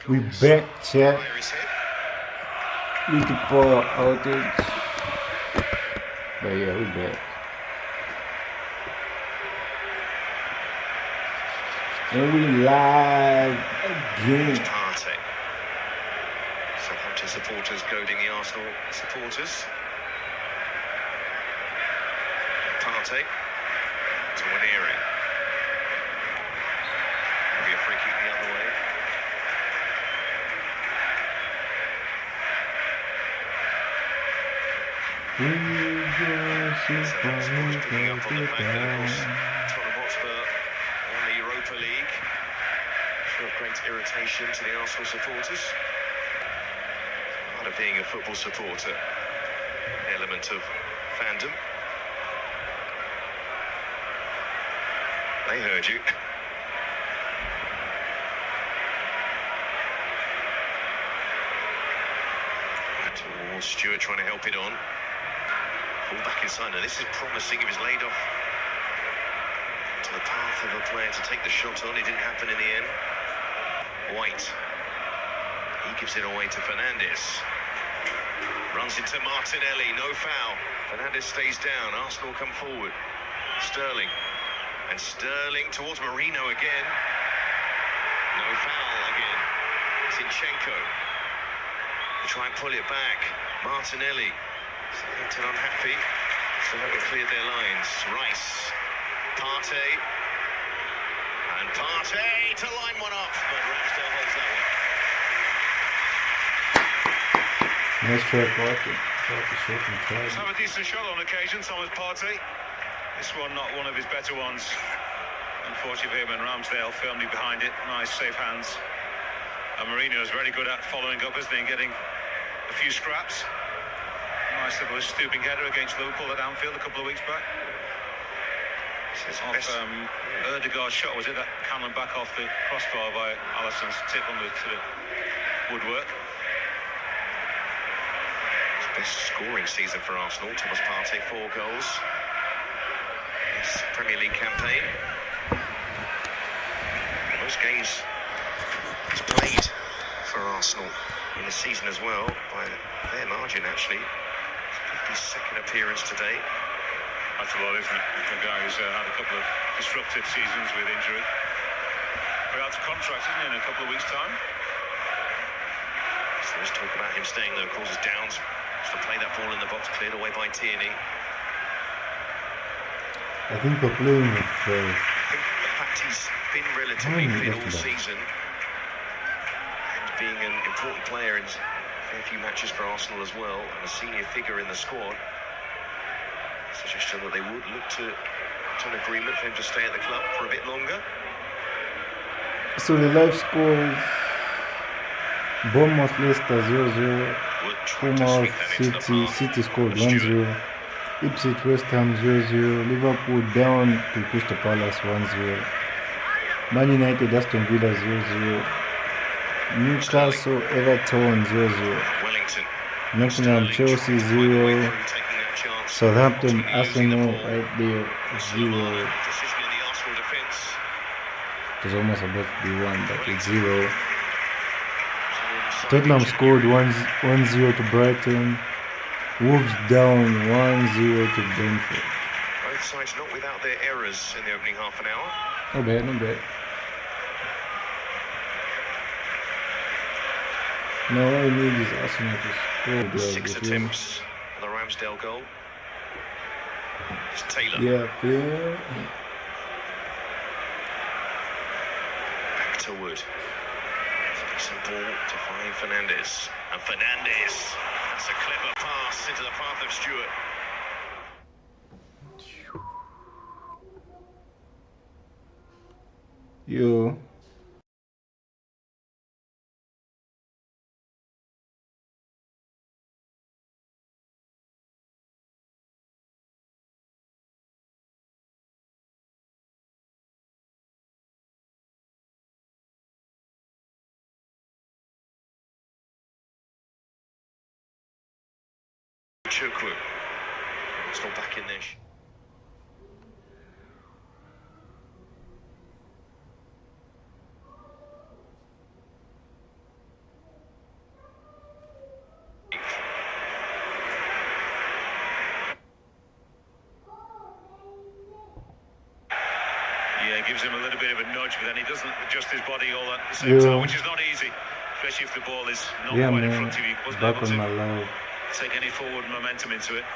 We back, chat. With the power outage. But yeah, we back. And we live again. Southampton supporters goading the Arsenal supporters. Partey to Waneri. Maybe a free kick the other way. Southampton picking up on the fact that, of course, Tottenham Hotspur won the Europa League. Show of great irritation to the Arsenal supporters. Part of being a football supporter, element of fandom. They heard you. Towards Stewart trying to help it on. Ball back inside. Now this is promising. It was laid off to the path of a player to take the shot on. It didn't happen in the end. White. He gives it away to Fernandes. Runs into Martinelli. No foul. Fernandes stays down. Arsenal come forward. Sterling. And Sterling towards Marino again. No foul again. Zinchenko. They try and pull it back. Martinelli. Southampton unhappy. So that would clear their lines. Rice. Partey. And Partey to line one up. But Ramsdale holds that one. Nice try, Partey. He's had a decent shot on occasion, Thomas Partey. This one not one of his better ones. Unfortunately for him, and Ramsdale firmly behind it. Nice, safe hands. And Mourinho is very good at following up, isn't he, and getting a few scraps. Nice little stooping header against Liverpool at Anfield a couple of weeks back. Off Ødegaard's shot, was it? That cannon back off the crossbar by Alisson's tip on the woodwork. Best scoring season for Arsenal. Thomas Partey, 4 goals. His Premier League campaign. Most games he's played for Arsenal in the season as well, by a fair margin actually. 52nd appearance today. That's a lot, isn't it? For a guy who's had a couple of disruptive seasons with injury. We're out of contract, isn't he, in a couple of weeks' time? So let's talk about him staying though. Causes Downs to play that ball in the box, cleared away by Tierney. I think we're playing with... I think the fact he's been relatively fit all season, and being an important player in a few matches for Arsenal as well, and a senior figure in the squad, suggestion that they would look to an agreement for him to stay at the club for a bit longer. So the live scores: Bournemouth Leicester 0-0, Bournemouth City scored 1-0, Ipswich West Ham 0-0, Liverpool down to Crystal Palace 1-0, Man United Aston Villa 0-0, Newcastle Everton 0-0, Wellington, Nottingham Chelsea 0, Southampton Arsenal right there 0. It was almost about to be 1, but it's 0. Tottenham scored 1-0 to Brighton. Wolves down 1-0 to Brentford. Both sides not without their errors in the opening half an hour. Not bad, not bad. Now all I need is Arsenal to score. 6 attempts for the Ramsdale goal. It's Taylor. Yeah. Back to Wood. Decent ball to find Fernandes. And Fernandes. That's a clever pass into the path of Stewart. Yo. Chukwu. Still back in this. gives him a little bit of a nudge, but then he doesn't adjust his body all at the same time, which is not easy, especially if the ball is not quite in front of you. Wasn't back able on my to life. take any forward momentum into it.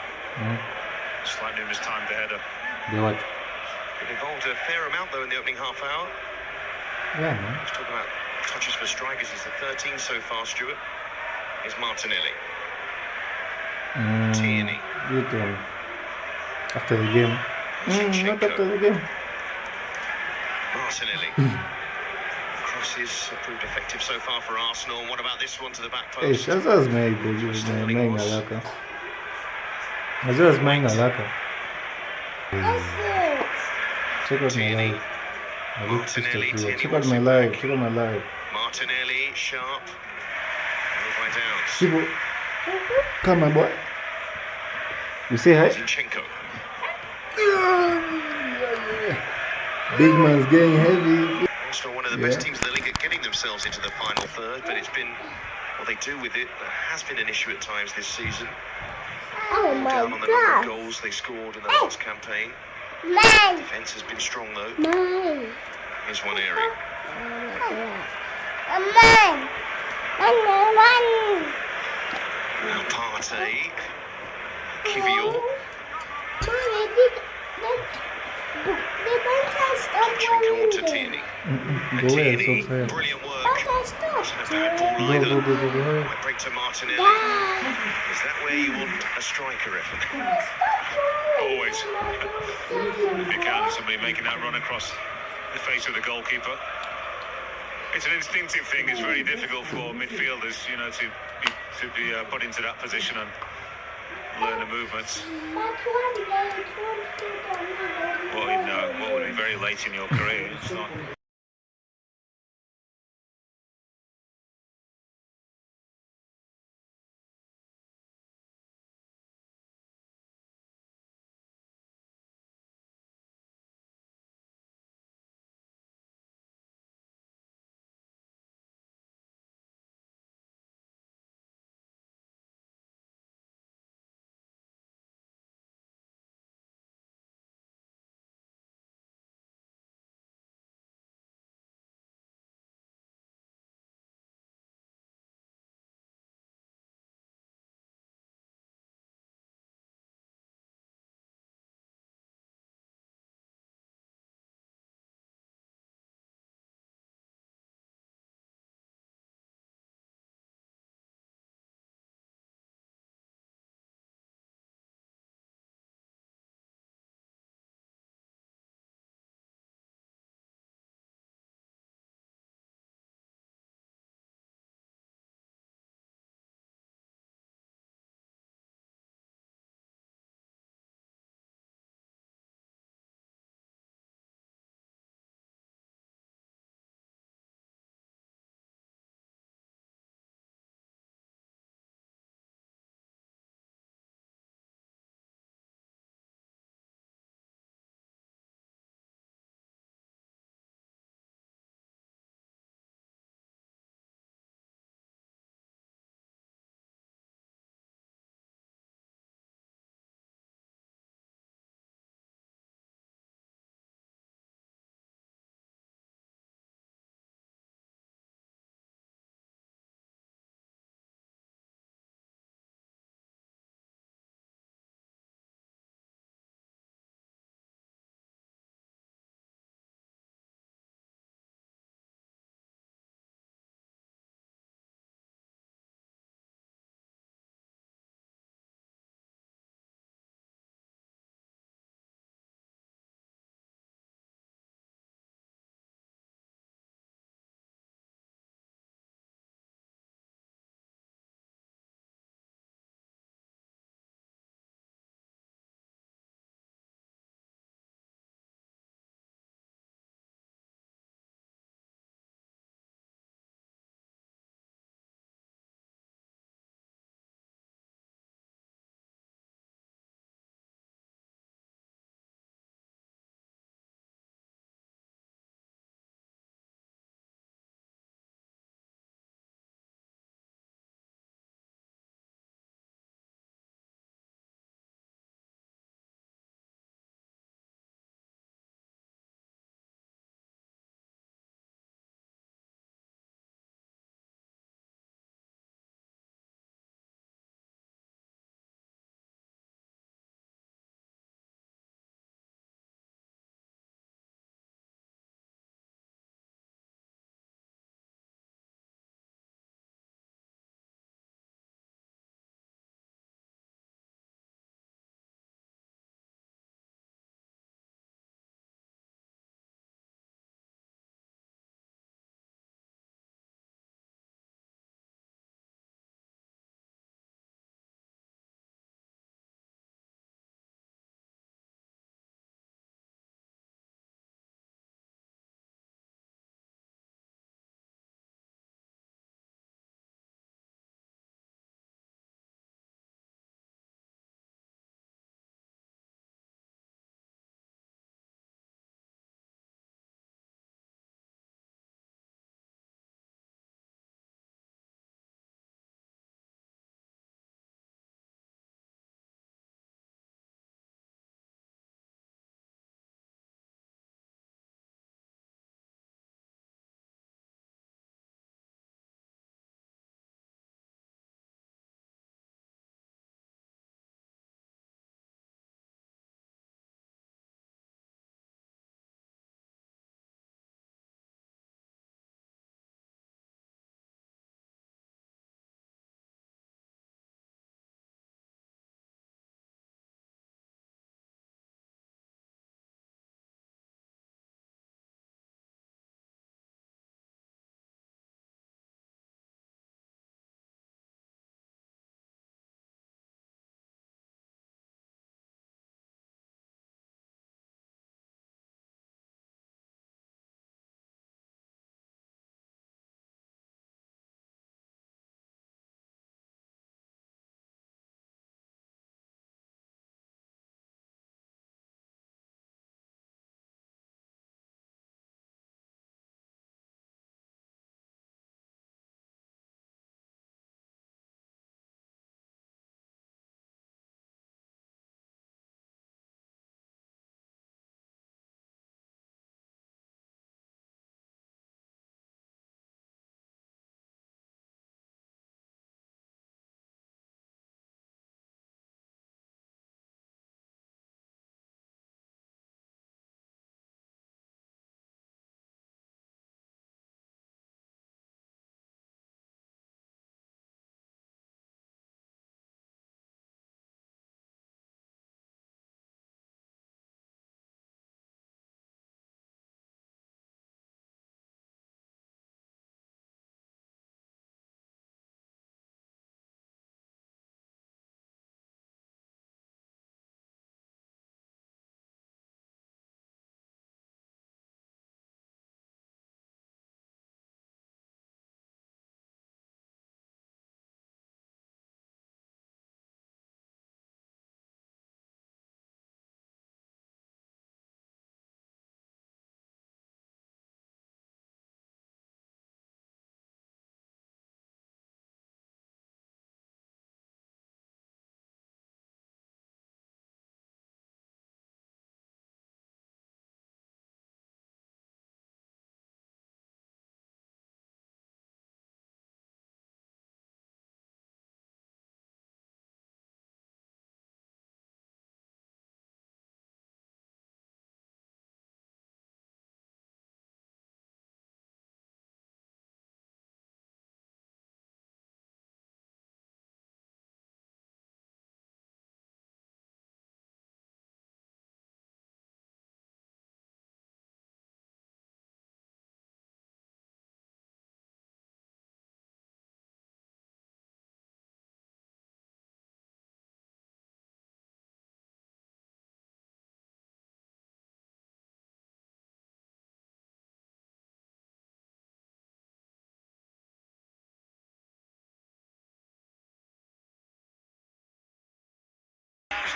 Slightly mistimed the header. They what? It involved a fair amount, though, in the opening half hour. Yeah, man. Let's talk about touches for strikers. He's the 13 so far, Stuart. Is Martinelli. Tierney. You tell me. After the game. Not after the game. Martinelli. Crosses have proved effective so far for Arsenal. What about this one to the back Hey, post? Shazza's made Alaka. Shazza's made Alaka. Check out my live. I look Martinelli. crystal clear. Tierney Check out wants my it live. back. Check out my live. Martinelli, sharp. All by Downs. Sibo. Come on, boy. You say hi? Zinchenko. Big man's getting heavy. Arsenal, one of the best teams in the league, at getting themselves into the final third, but it's been what they do with it. There has been an issue at times this season. Oh my Down on the number of God. goals they scored in the last campaign. Mine. Defence has been strong though. Mine. Here's one area. Mine. Mine. Now Partey. Kivior. Zinchenko to Tierney. Go ahead, Tierney, so sad. brilliant work. Not a bad ball either. Go. Might break to Martinelli. Is that where you want a striker effort? Always. If you can, somebody making that run across the face of the goalkeeper. It's an instinctive thing. It's very difficult for midfielders, to be put into that position and learn the movements. What would be very late in your career. It's not.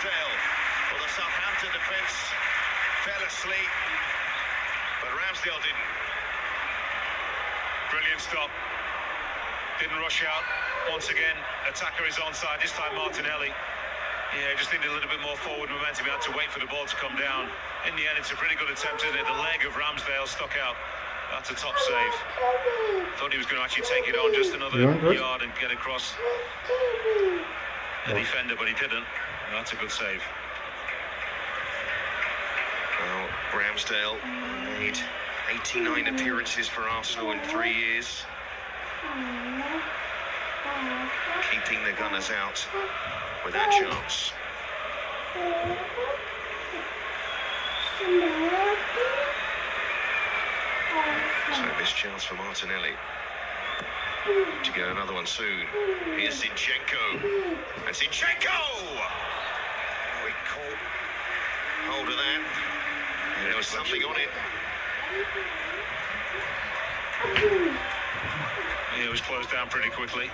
Ramsdale. Well, the Southampton defence fell asleep, but Ramsdale didn't. Brilliant stop. Didn't rush out. Once again, attacker is onside. This time Martinelli. Yeah, just needed a little bit more forward momentum. He had to wait for the ball to come down. In the end, it's a pretty good attempt, isn't it? The leg of Ramsdale stuck out. That's a top save. Thought he was going to actually take it on just another yard and get across the defender, but he didn't. That's a good save. Well, Ramsdale made 89 appearances for Arsenal in 3 years. Keeping the Gunners out without chance. So this chance for Martinelli to get another one soon. Here's Zinchenko. And Zinchenko! We caught hold of that. And there was something on it. Yeah, it was closed down pretty quickly.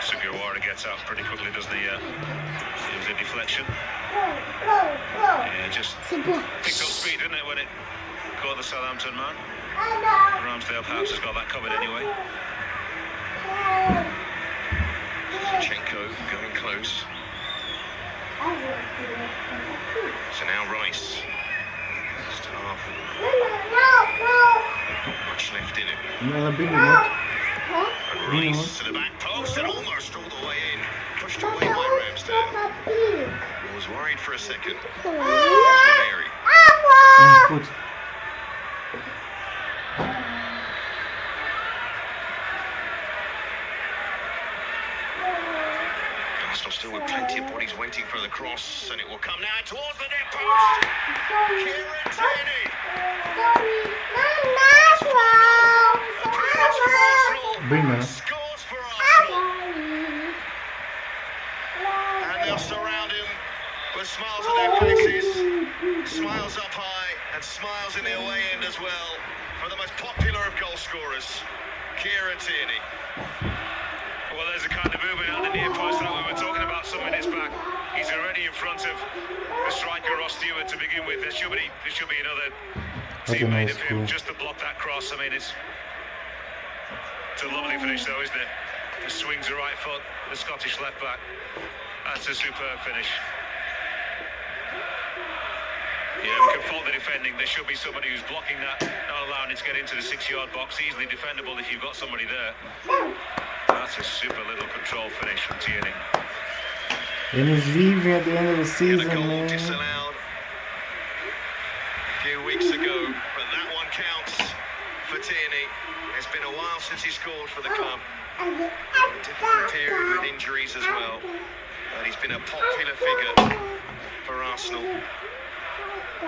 Sugawara gets out pretty quickly, doesn't he? It was a deflection. Yeah, just picked up speed, didn't it, when it caught the Southampton man? Ramsdale perhaps has got that covered anyway. Zinchenko going close. So now Rice. First half. Not much left in it. And Rice to the back post and almost all the way in. Pushed away by Ramsdale. Was worried for a second. Mary. Arsenal still with plenty of bodies waiting for the cross, and it will come now towards the net post. Kieran Tierney. Appeals for Arsenal. Scores for Arsenal. And they'll surround him with smiles on their faces. Smiles up high and smiles in the away end as well for the most popular of goal scorers, Kieran Tierney. Well, there's a kind of movement out the near post that we were talking about some minutes back. He's already in front of the striker Ross Stewart to begin with. There should be another teammate of him just to block that cross. I mean, it's a lovely finish though, isn't it? The swings the right foot, the Scottish left back. That's a superb finish. Yeah, we can fault the defending. There should be somebody who's blocking that, not allowing it to get into the 6-yard box. Easily defendable if you've got somebody there. That's a super little control finish from Tierney. And he's leaving at the end of the season, man. Disallowed a few weeks ago, but that one counts for Tierney. It's been a while since he scored for the club. A difficult period with injuries as well. But he's been a popular figure for Arsenal. A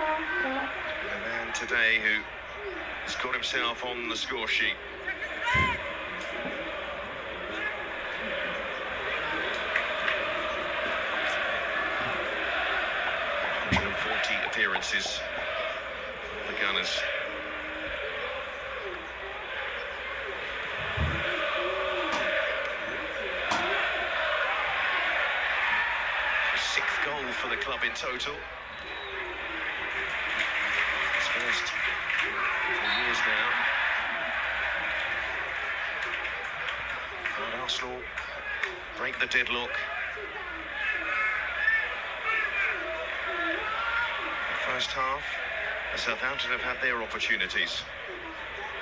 man today who has got himself on the score sheet. Appearances for the Gunners. Sixth goal for the club in total. His first for years now. And Arsenal break the deadlock. First half, the Southampton have had their opportunities.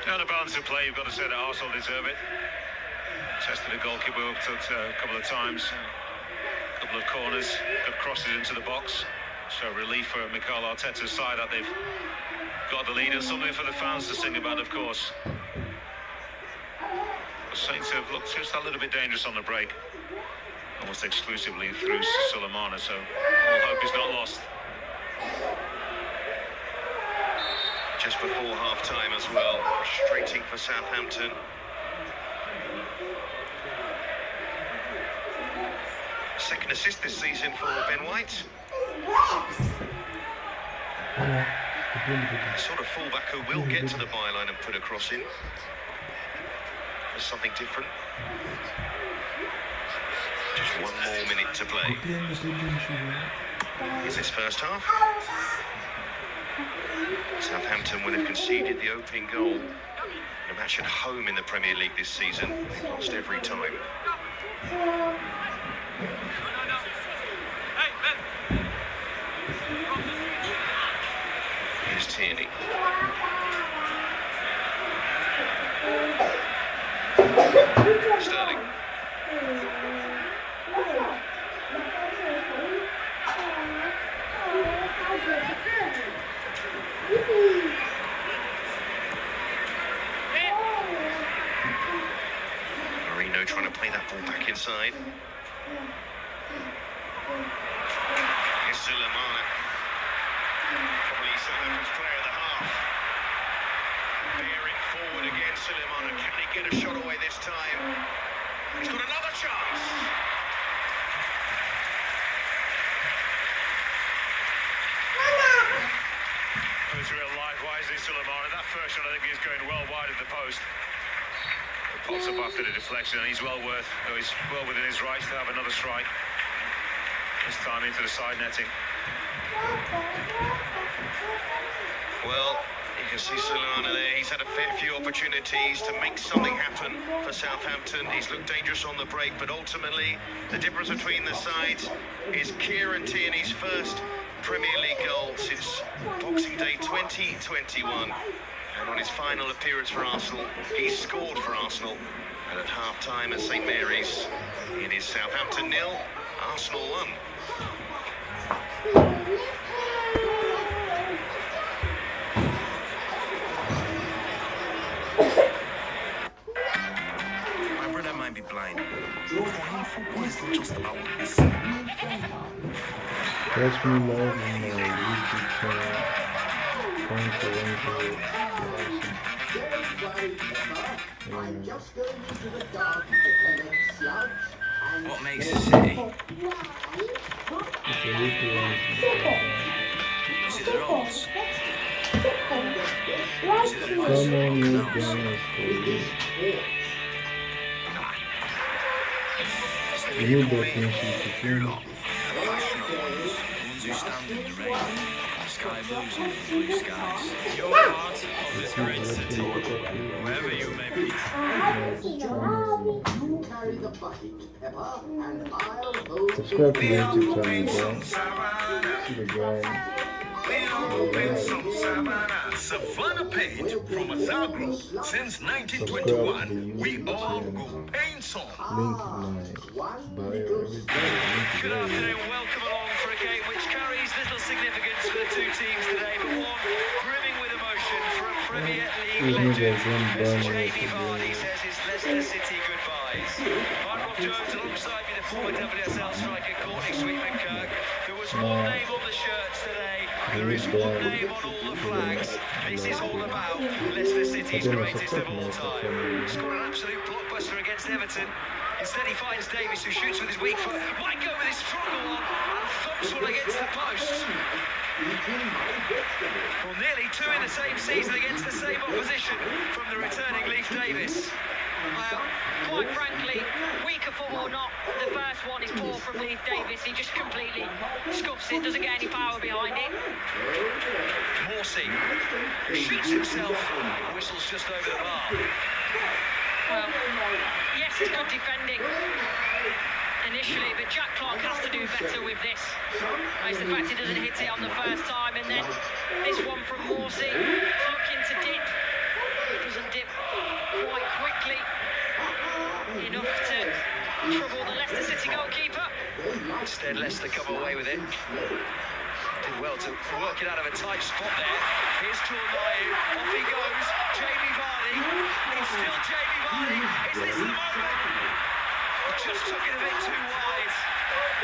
And a balance of play, you've got to say that Arsenal deserve it. Tested the goalkeeper a couple of times, a couple of corners, good crosses into the box. So relief for Mikel Arteta's side that they've got the lead, and something for the fans to sing about, of course. The Saints have looked just a little bit dangerous on the break, almost exclusively through Sulemana, so all hope is not lost. Just before half-time as well, frustrating for Southampton. Second assist this season for Ben White. Sort of fullback who will get to the byline and put a cross in. There's something different. Just 1 more minute to play. Is this first half? Southampton will have conceded the opening goal. The match at home in the Premier League this season. They've lost every time. Here's Tierney. Sterling. Marino trying to play that ball back inside. Here's Suleiman. Probably Southampton's player of the half. Bearing forward again, Suleiman. Can he get a shot away this time? He's got another chance. It was real life wisely, Suleiman. That first shot, I think, is going well wide of the post. It pops up after the deflection, and he's well within his rights to have another strike. This time into the side netting. Well, you can see Solana there. He's had a fair few opportunities to make something happen for Southampton. He's looked dangerous on the break, but ultimately the difference between the sides is Kieran Tierney's first Premier League goal since Boxing Day 2021. And on his final appearance for Arsenal, he scored for Arsenal. And at half-time at St Mary's, it is Southampton 0, Arsenal 1. My brother might be blind. For him, football is not just about what they see. Catch me live on my YouTube channel. I'm just going into the garden to collect slugs. What makes a city? Is it the roads? Is it the rivers? The new definition to film. Passionate ones, ones who stand in the rain. Sky blues and blue skies. You're part of this great city, wherever you may be. You carry the bucket, Pepper, and I'll hold Subscribe to my YouTube channel, guys. See the guys. Savannah Page from Azagro. Since 1921, we all go paint song. Link in my bio. Good afternoon, welcome along for a game which carries little significance for the two teams today, but one brimming with emotion for a Premier League legend, as Jamie Vardy says his Leicester City goodbyes. I'm Rob Jones, alongside me the former WSL striker Courtney Sweetman-Kirk. There was one name on the shirts today, there is one name on all the flags. This is all about Leicester City's greatest of all time. Scored an absolute blockbuster against Everton. Instead he finds Davis, who shoots with his weak foot, might go with his stronger one, and thumps one against the post. Well, nearly two in the same season against the same opposition from the returning Leif Davis. Quite frankly, weaker football or not, the first one is poor from Leif Davis. He just completely scuffs it, doesn't get any power behind it. Morsey shoots himself, whistles just over the bar. Well, yes, it's good defending initially, but Jack Clark has to do better with this. It's the fact he doesn't hit it on the first time, and then this one from Morsey, looking to dip, doesn't dip quite quickly enough to trouble the Leicester City goalkeeper. Instead, Leicester come away with it. Did well to work it out of a tight spot there. Here's Tornayu, off he goes. Jamie Vardy, it's still Jamie Vardy. Is this the moment? He just took it a bit too wide.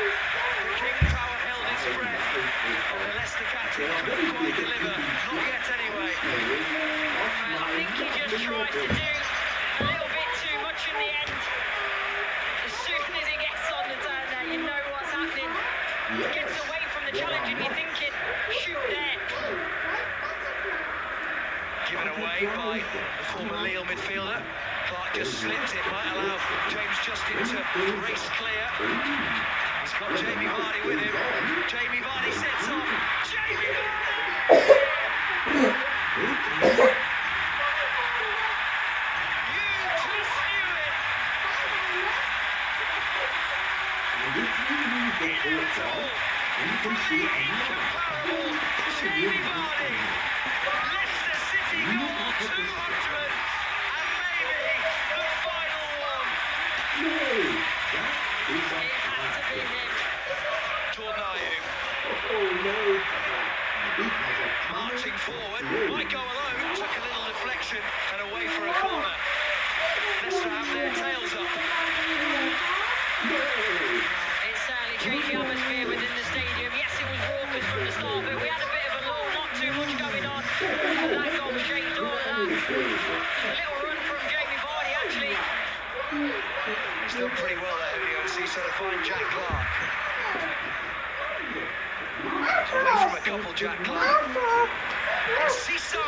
The King Power held his breath. And the Leicester captain couldn't quite deliver. Not yet anyway. I think he just tried to do a little bit too much in the end. As soon as he gets on the turn there, you know what's happening. He gets away from the challenge and you're thinking, shoot there. Given away by the former Lille midfielder. Clark just slipped it, might allow James Justin to race clear. He's got Jamie Vardy with him. Jamie Vardy sets off. Jamie Vardy! Jamie Vardy, Leicester City goal 200, and maybe the final one. It had to be him. Jordan Ayew. Marching forward, might go alone, took a little deflection and away for a corner. Leicester have their tails up. It's certainly changed the atmosphere within the stadium. Yes, it was raucous from the start, but we had a bit of a lull, not too much going on. And that goal shaped all of that. A little run from Jamie Vardy, actually. He's done pretty well there, Julio. So to find Jack Clark. Away from a couple, Jack Clark. And Ciso.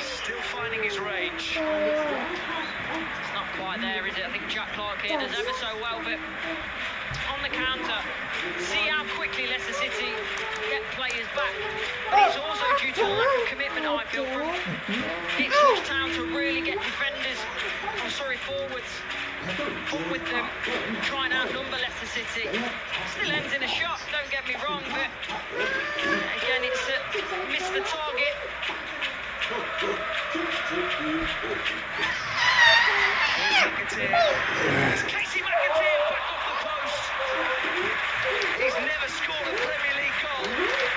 Still finding his range. It's not quite there, is it? I think Jack Clark here does ever so well, but on the counter, see how quickly Leicester City get players back. But it's also due to a lack of commitment, I feel, from Ipswich Town to really get defenders, forwards up with them, try and outnumber Leicester City. Still ends in a shot, don't get me wrong, but again, it's missed the target. It's Casey McAteer back off the post. He's never scored a Premier League goal.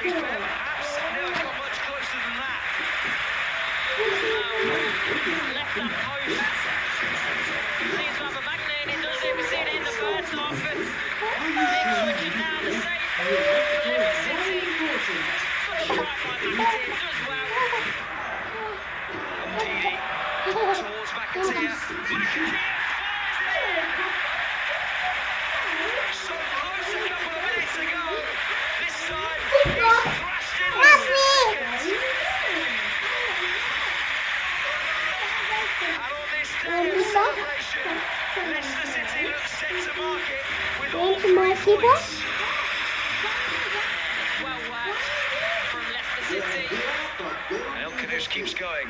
He's perhaps never got much closer than that. Left that post. Seems to have a magnet and it does it. We've seen it in the first half, but Ipswich is now the same for Leicester City. Good strike by McAteer, does well. Didi towards McAteer. McAteer so close a couple of minutes ago. This time he's thrashed in less than seconds. And on this day of celebration, Leicester City looks set to mark it with all 3 points. Well worked from Leicester City. El Khanous keeps going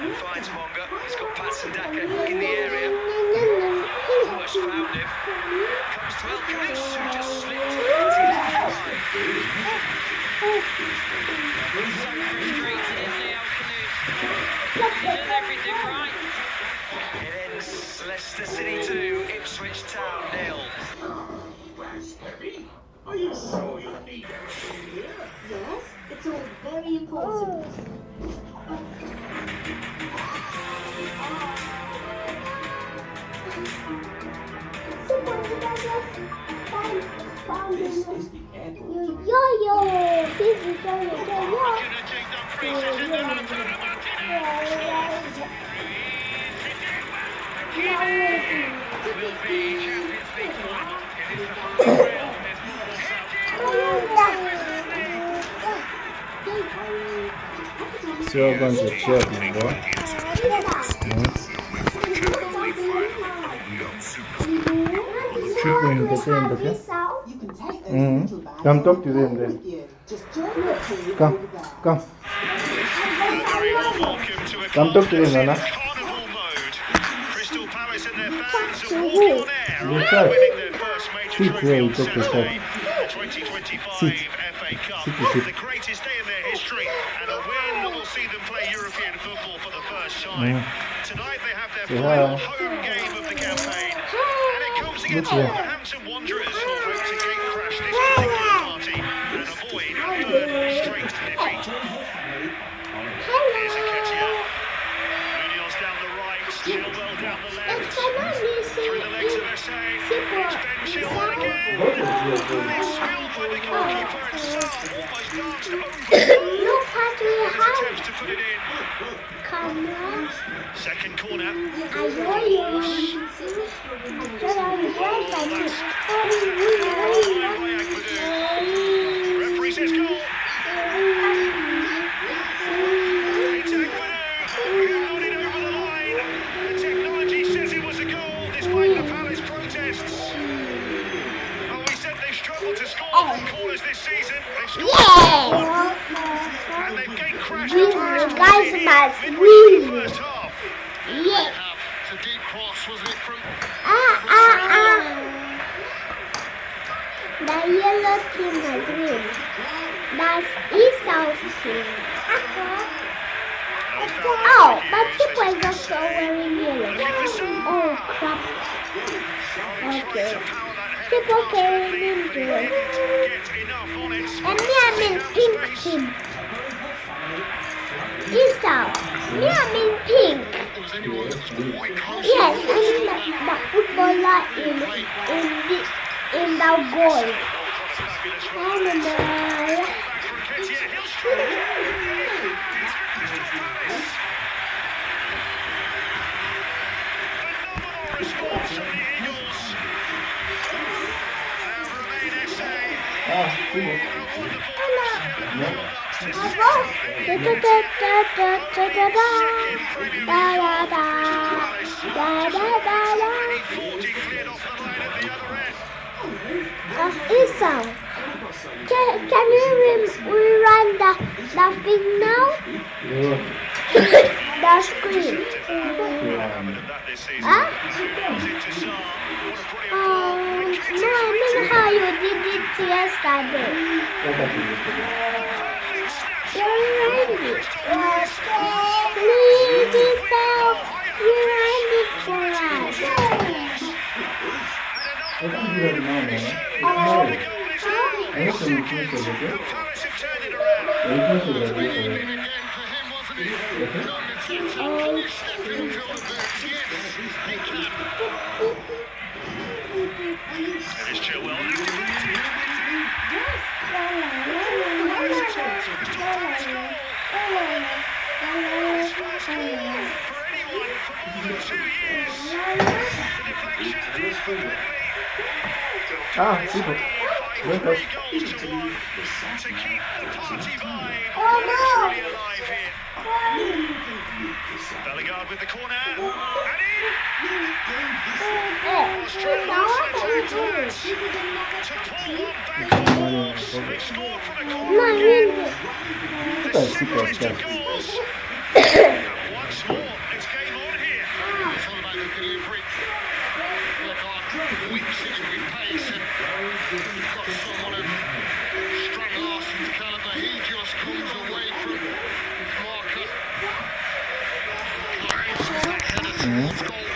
and finds Monga. He's got Patson Daka in the area. Almost found him. Comes to El Khanous, who just slipped into his line. So frustrated, isn't he, El Khanous? He does everything right. It ends Leicester City 2, Ipswich Town 0. Heavy? Are you sure you need it? Yes, it's all very important. This is the airport. Yo, this is yo. Will be Champions League final in this real. Все, гонщик, черный, да? Чуть не такая, такая. Come talk to them then. Come. Come talk to them, Nana. Carnival mode. Crystal Palace and their fans are walking on air after winning their first major trophy on Saturday, the 2025 FA Cup. The greatest day in their history, and a win that will see them play European football for the first time. Tonight they have their final home game of the campaign, and it comes against Hampton Wanderers, who hope to gate crash this particular party and avoid a third straight defeat. Here's Nketiah. Munoz down the right, Chilwell down the left. Through the legs of Essay. It's Ben Chilwell again. And it's spilled by the goalkeeper, and Sam almost danced over the goal. His attempts to put it in. Second corner. Referee says goal. It's corners this season. Yeah! And they've gate-crashed We guys must win! first half. Yeah! It's a deep cross, wasn't it, from... The yellow team has win. That's Esau's team. Oh, but Tipo is also wearing yellow. Oh, crap. Okay. Tipo carrying him good. And me, I'm in pink team. Esau, me, I'm in pink. Yes, I'm the footballer in the goal. Esau, can you rerun the thing now? The screen. Huh? No, I mean how you did it yesterday. You're ready. Please, Esau, rerun it for us. It is Chilwell. For anyone for more than 2 years, the deflection is perfectly. Tipo. Bem 3 touch. goals to 1 to keep the party vibe really alive here. Bellegarde with the corner and in. Australia attacked that to pull one back forwards. They scored from the corner again. The second of goals. And once more, it's game on here. It's all about the delivery. Bellegarde whips it with pace and you've got someone of Strand Larsen's calibre. He just comes away from his marker. Drives that header towards goal.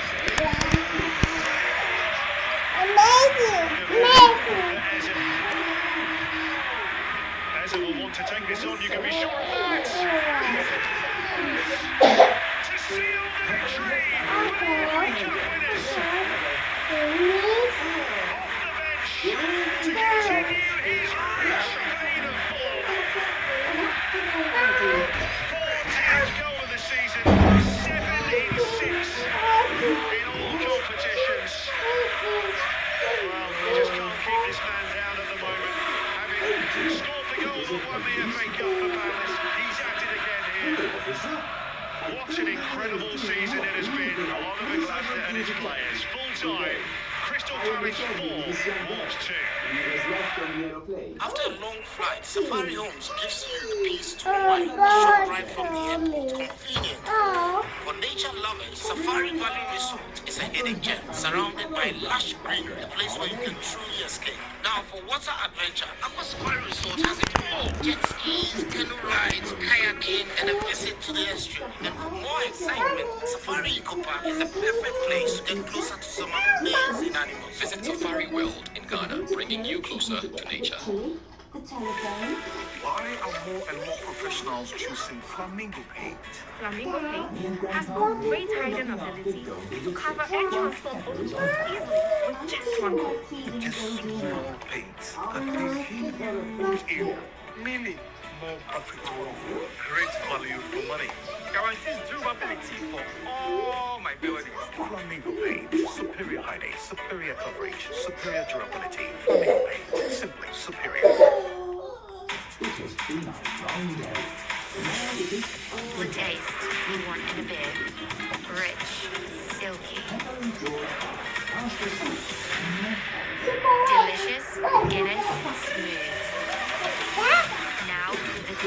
Eze will want to take this on, you can be sure of that. To seal the victory. World Cup winners. Off the bench to continue his rich vein of form. 14th goal of the season, 7 in 6 in all competitions. Well, you just can't keep this man down at the moment. Having scored the goal that won the FA Cup for Palace, he's at it again here. What an incredible season it has been. Oliver Glasner and his players. Full time, Crystal Palace 4, Wolves 2. After a long flight, Safari Homes gives you the peace to unwind, short right from the airport, convenient. For nature lovers, Safari Valley Resort is a hidden gem surrounded by lush greenery, a place where you can truly escape. Now, for water adventure, Aqua Safari Resort has it all: jet skis, canoe rides, kayaking, and a visit to the estuary. And for more excitement, Safari Eco Park is the perfect place to get closer to some amazing animals. Visit Safari World in Ghana, bringing you closer to nature. Why are more and more professionals choosing flamingo paint? Flamingo paint has got great hiding ability to cover and transform odors easily with just one coat. It is small paints that leave huge area, meaning more profitable. Great value for money. Guarantees durability for all my buildings. Flamingo paint, superior hiding, superior coverage, superior durability. Flamingo paint, simply superior. The taste you want in a beer. Rich, silky. Delicious, Guinness, smooth.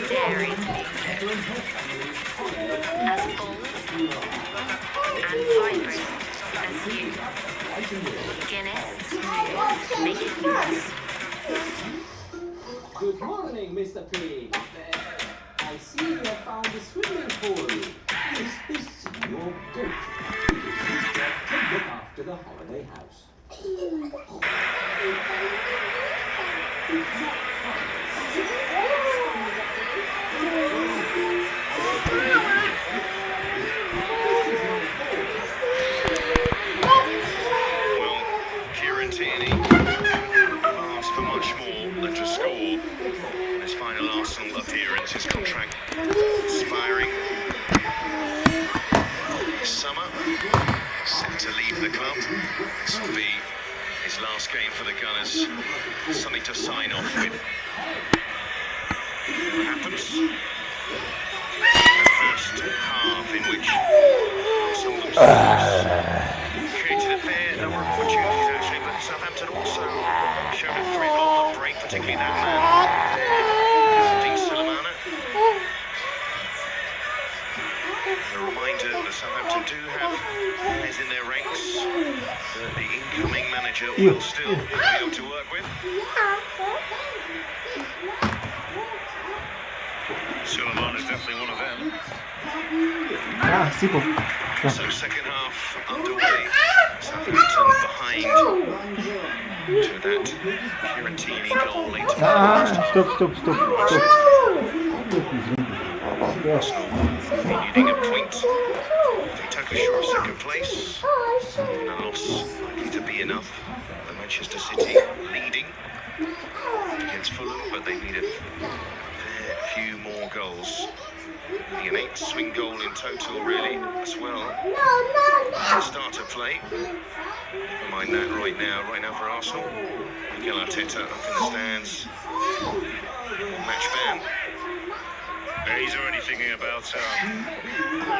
daring, as bold and vibrant as you. Guinness, make it yours. Good morning, Mr. Pig. I see you have found a swimming pool. Is this your go-to? It is his job to look after the holiday house. It's not fun. Well, Kieran Tierney asked for much more than to score. His final Arsenal appearance, his contract expiring this summer. Set to leave the club. This will be his last game for the Gunners. Something to sign off with. What happens? The first half in which Arsenal themselves created a fair number of opportunities actually, but Southampton also showed a thrill on the break, particularly that man, Sulemana. A reminder that Southampton do have players in their ranks that the incoming manager will still be able to work with. Suleiman is definitely one of them. So second half underway. Southampton behind to that Fiorentini goal late. Arsenal needing a point. They took ashore second place. And a loss likely to be enough. The Manchester City leading against Fulham, but they needed a few more goals. Nearly an 8-swing goal in total, really, as well. Start to play. Never mind that right now for Arsenal. Mikel Arteta up in the stands. Match ban. He's already thinking about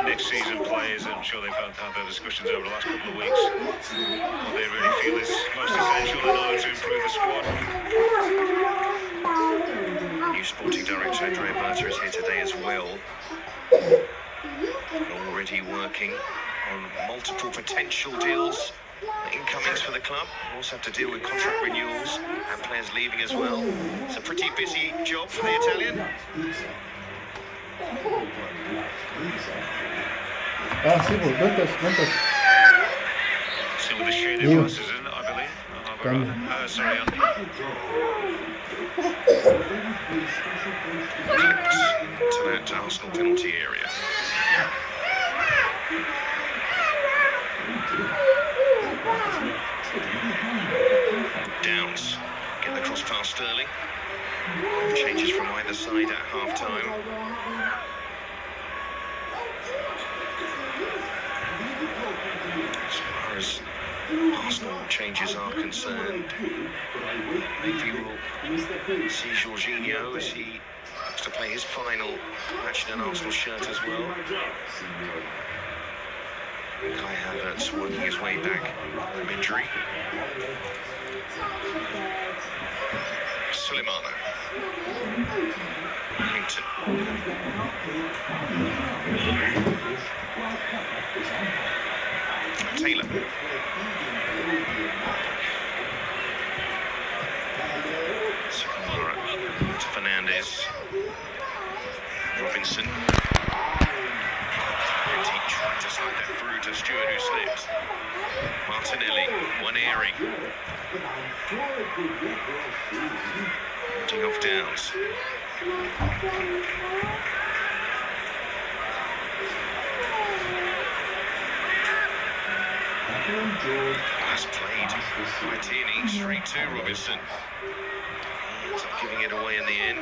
next season players. I'm sure they've had their discussions over the last couple of weeks. What they really feel is most essential in order to improve the squad. New sporting director Andrea Berta is here today as well. Already working on multiple potential deals, incomings for the club. Also have to deal with contract renewals and players leaving as well. It's a pretty busy job for the Italian. Still with the shaded glasses in, I believe. Sorry, Andy. To that Arsenal penalty area. Downs get the cross past Sterling. Changes from either side at half-time. As far as Arsenal changes are concerned, maybe we'll see Jorginho as he looks to play his final match in an Arsenal shirt as well. Kai Havertz working his way back from injury. Sulemana. Hampton. Taylor. Sulemana to Fernandez. Robinson. And he tried to slide that through to Stewart, who slipped. Martinelli, Waneri. Putting off Downs. That's played by Tierney, straight to Robinson. Ends up giving it away in the end.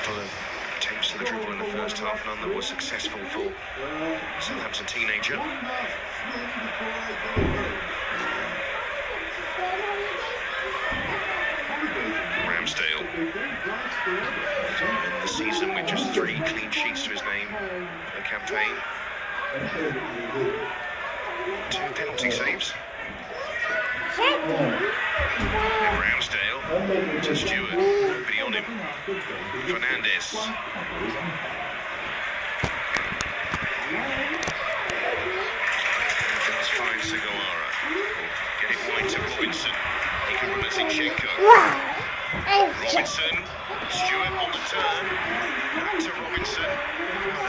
Couple of attempts to the dribble in the first half, none that was successful for Southampton teenager. Ramsdale in the season with just 3 clean sheets to his name for the campaign. 2 penalty saves. Ramsdale to Stewart. Nobody on him. Fernandez. Does find Sugawara. Get it wide to Robinson. He can run at Zinchenko. Robinson. Stewart on the turn. Back to Robinson.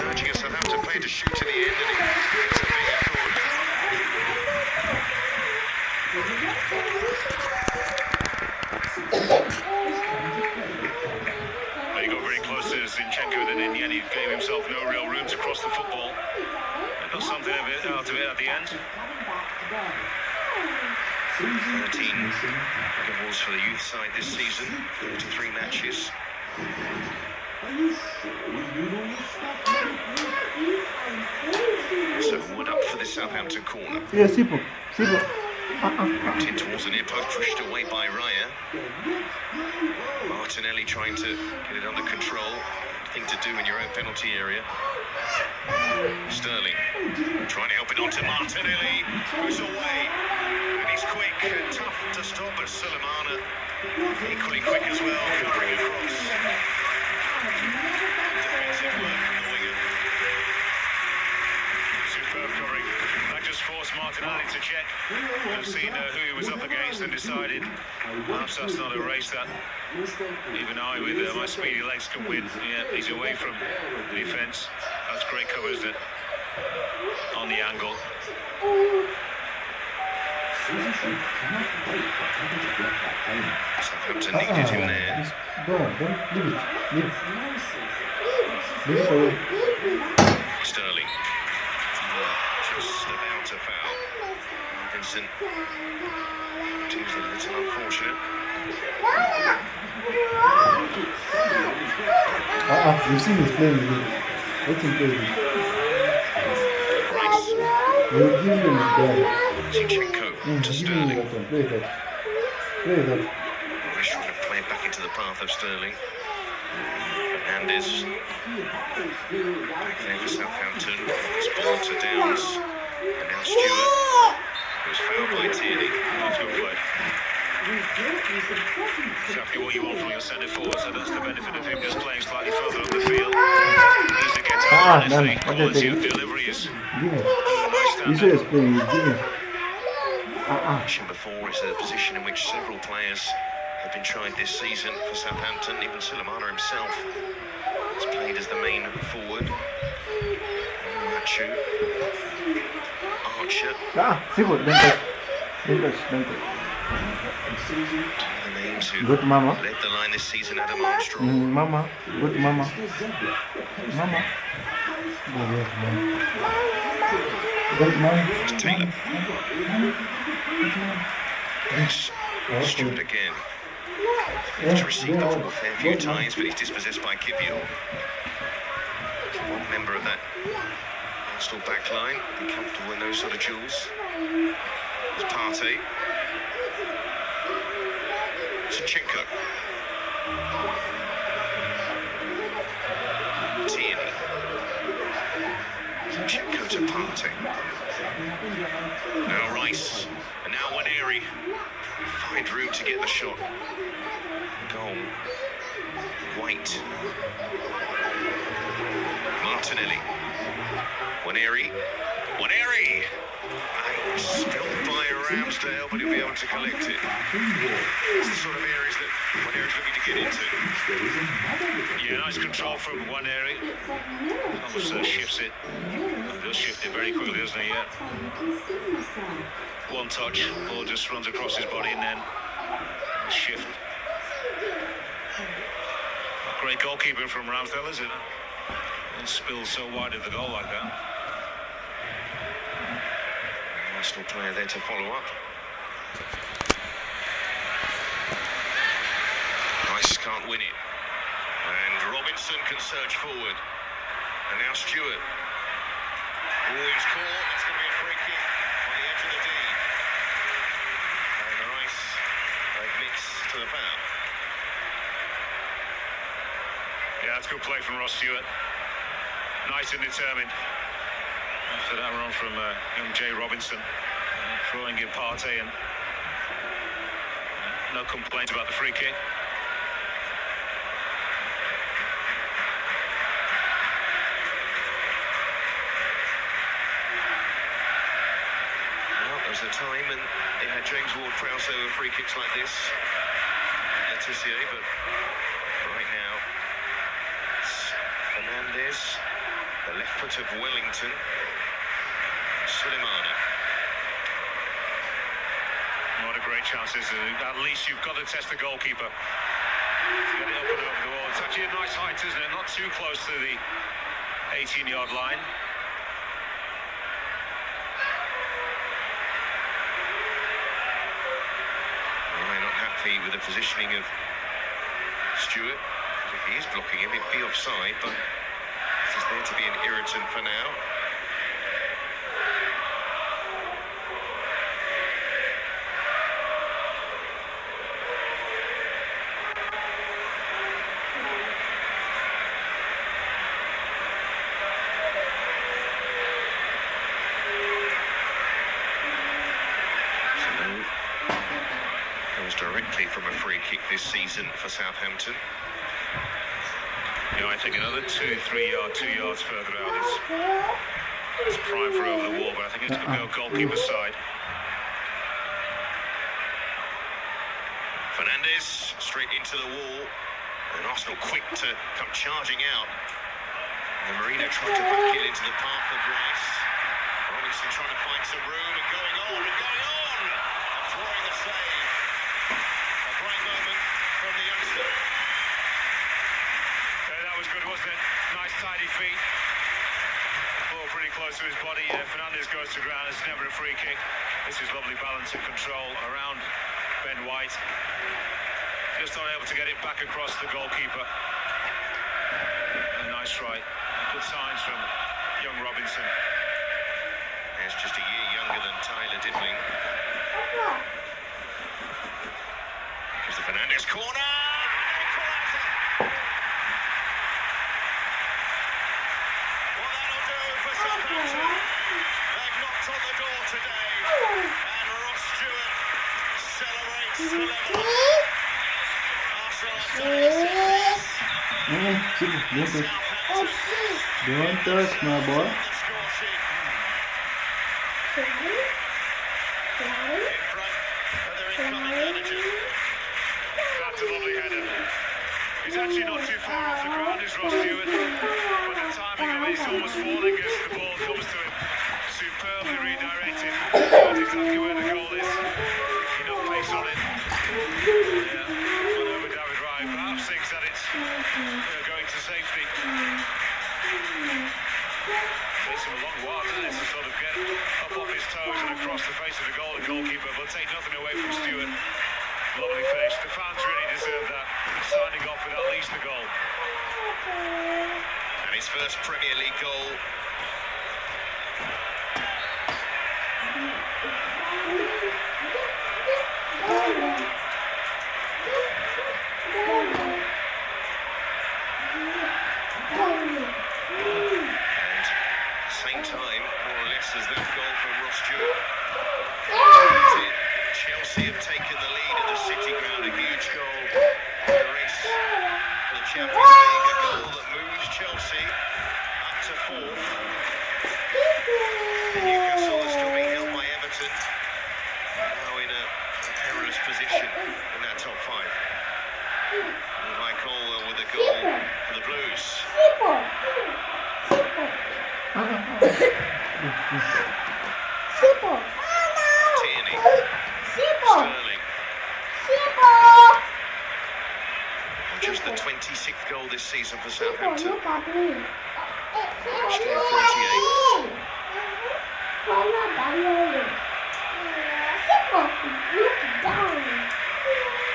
Urging a Southampton player to shoot to the end, and it's a bigger corner. He got very close to Zinchenko, then in the end he gave himself no real room to cross the football. He got something out of it at the end. 13 goals for the youth side this season, 33 matches. So wood up for the Southampton corner. Yeah, Sipo. In towards the near post, pushed away by Raya. Martinelli trying to get it under control. Thing to do in your own penalty area. Sterling trying to help it onto Martinelli, who's away. And he's quick and tough to stop, but Sulemana equally quick as well, covering across. Defensive work from the winger. Superb covering. That just forced Martinelli to check and see who he was up against and decided perhaps that's not a race that even I with my speedy legs can win. Yeah, he's away from the defence. That's great cover, isn't it? On the angle. Southampton needed him there. Go on, don't leave it. Leave it away. Sterling. Just about to foul. Vincent. It was a little unfortunate. You've seen this playing with it. Let him play with it. We'll give him the ball. Zinchenko to Sterling. Play that. Play that. He's trying to play it back into the path of Sterling. Fernandez. Back there for Southampton. It's ball to Downs. And now Stewart. Who's fouled by Tierney. That's good play. Exactly what you want from your centre forward, so that's the benefit of him just playing slightly further up the field. Easy to get out, honestly. Quality of delivery is You say it's playing, give him. Mentioned before, it's a position in which several players have been tried this season for Southampton. Even Sulemana himself has played as the main forward. Machu. Archer. Sipo, don't touch. The names who Good mama. led the line this season, Adam Armstrong. Mama. Good mama. Mama. Good mama. Taylor. Stewart again. He's received the ball a fair few times, but he's dispossessed by Kivior. One member of that Arsenal back line, be comfortable in those sort of duels. It's Partey. Zinchenko. Tierney. Zinchenko to Partey. Now Rice. And now Waneri. Find room to get the shot. Goal. White. Martinelli. Waneri. Spilled by Ramsdale, but he'll be able to collect it. It's the sort of areas that Waneri's looking to get into. Yeah, nice control from Waneri. Almost shifts it. He does shift it very quickly, doesn't he? Yeah. One touch, ball just runs across his body and then shift. Great goalkeeping from Ramsdale, isn't it? And spills so wide of the goal like that. Arsenal player there to follow up. Rice can't win it. And Robinson can surge forward. And now Stewart. He's caught. That's going to be a free kick on the edge of the D. And Rice admits to the foul. Yeah, that's good play from Ross Stewart. Nice and determined. After that run from young Jay Robinson, throwing in Partey and no complaints about the free kick. Well, there was a time and they had James Ward-Prowse over free kicks like this. Letitia, but right now it's Fernandez, the left foot of Wellington, Suleimani. What a great chance this is. At least you've got to test the goalkeeper. Get it up and over the wall. It's actually a nice height, isn't it? Not too close to the 18-yard line. Well, they're not happy with the positioning of Stewart. If he is blocking him, it'd be offside, but this is there to be an irritant for now. Directly from a free kick this season for Southampton. Yeah, I think another 2 yards further out is prime for over the wall, but I think it's going to go goalkeeper side. Fernandez straight into the wall, and Arsenal quick to come charging out. The Marino tried to back it into the path of Rice. Robinson trying to find some room and going on and throwing the save. A bright moment from the youngster. That was good, wasn't it? Nice tidy feet. Ball pretty close to his body. Fernandez goes to ground. It's never a free kick. This is lovely balance and control around Ben White. Just not able to get it back across the goalkeeper. A nice try. Good signs from young Robinson. He's just a year younger than Tyler Dibling. Here's the Fernandez corner. Well, that'll do for Southampton. They've knocked on the door today. And Ross Stewart celebrates the level. Don't touch my boy. That's a lovely header. He's actually not too far off the ground, is Ross Stewart. But the timing of it, he's almost falling as the ball comes to him. Superbly redirected. Knows exactly where the goal is. Enough pace on it. Yeah, went over David Ryan. Perhaps thinks that it's going to safety. Takes him a long while, doesn't it, to sort of get up off his toes and across the face of the goal, the goalkeeper, but take nothing away from Stewart. Lovely finish. The fans really deserve that. Signing off with at least a goal. And his first Premier League goal. Same time, more or less, as that goal from Ross Stewart. Chelsea have taken the lead at the City Ground, a huge goal in the race for the Champions League, a goal that moves Chelsea up to fourth. Newcastle are still being held by Everton, now in a perilous position in that top five. Levi Colwell with a goal for the Blues. Tierney. Sterling. Just the 26th goal this season for Southampton. Matched in 38.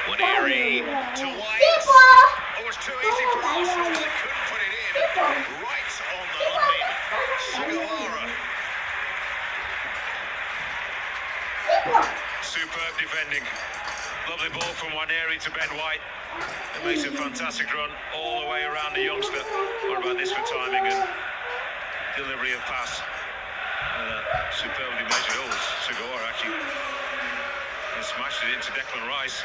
Waneri to White. Oh, it's too easy for Arsenal. They couldn't put it in. Right on the line. Sugawara. Superb defending. Lovely ball from Waneri to Ben White. It makes a fantastic run all the way around the youngster. What about this for timing and delivery of pass? Superbly measured. Oh, Sugawara actually smashed it into Declan Rice.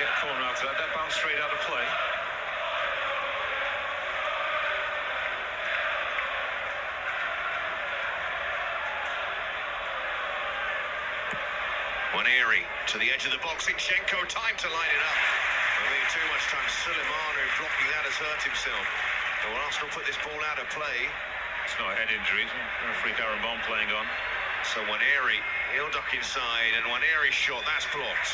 get a corner after that. That bounced straight out of play. Waneri to the edge of the box. Zinchenko, time to line it up. I mean, too much time. Suleimanu blocking that has hurt himself. Well, Arsenal put this ball out of play. It's not a head injury. Referee Darren Bond playing on. So Waneri, he'll duck inside, and Waneri's shot, that's blocked.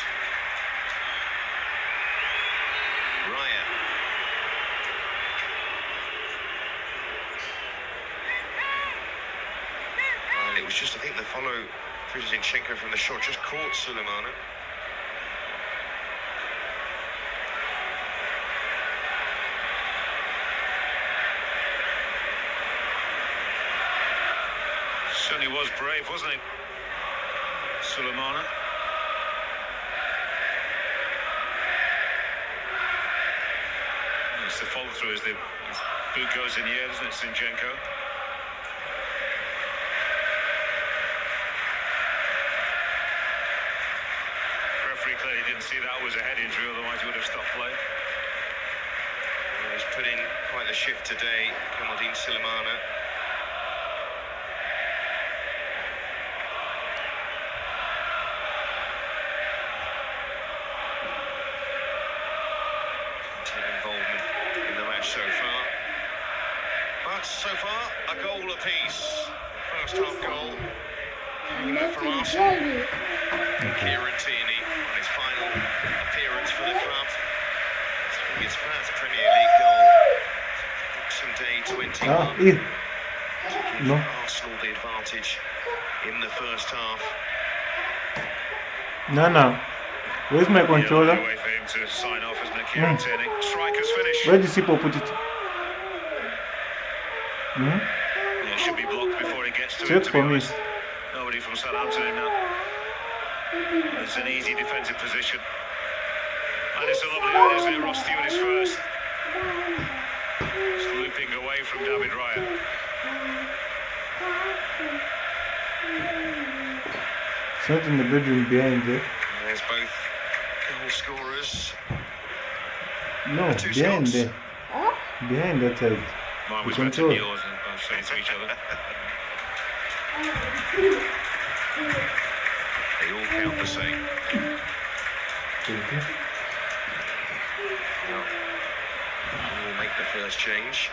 Raya. And it was just, I think, the follow through to Zinchenko from the shot just caught Suleimanu. Certainly was brave, wasn't he? Suleimanu. It's the follow through as the boot goes in the air, doesn't it, Zinchenko? Referee clearly didn't see that was a head injury, otherwise he would have stopped play. Well, he's put in quite the shift today, Kamaldeen Suleimanu. Involvement in the match so far. But so far, a goal apiece. First half goal for Arsenal. Kieran Tierney on his final appearance for the club. His first Premier League goal. Boxing Day 21. No. Arsenal the advantage in the first half. Nana, where's my controller? Yeah, way for him to sign off, isn't it, Kieran Tierney? Striker's finish. Where did Sipo put it? Yeah, it should be blocked before he gets to Check it, to be for me. honest. Nobody from Southampton in that. It's an easy defensive position. And it's a lovely head, isn't it? Ross Stewart is first. Just looping away from David Raya. It's not in the bedroom behind there. There's both goal scorers. No, behind there. Behind that side. Mine was You better control. than yours, and both saying to each other. They all count the same. Now, we'll make the first change.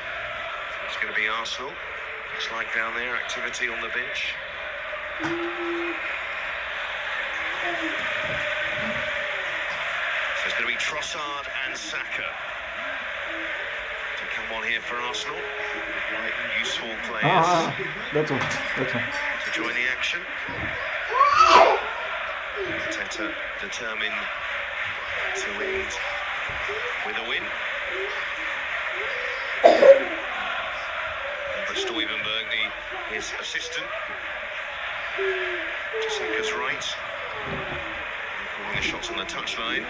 It's going to be Arsenal. Looks like down there, activity on the bench. So it's going to be Trossard and Saka to come on here for Arsenal. Right, useful players That's all. That's all. to join the action. Teta determined to end with a win. But Stuyvenberg, his assistant, to Saka's right, calling the shots on the touchline.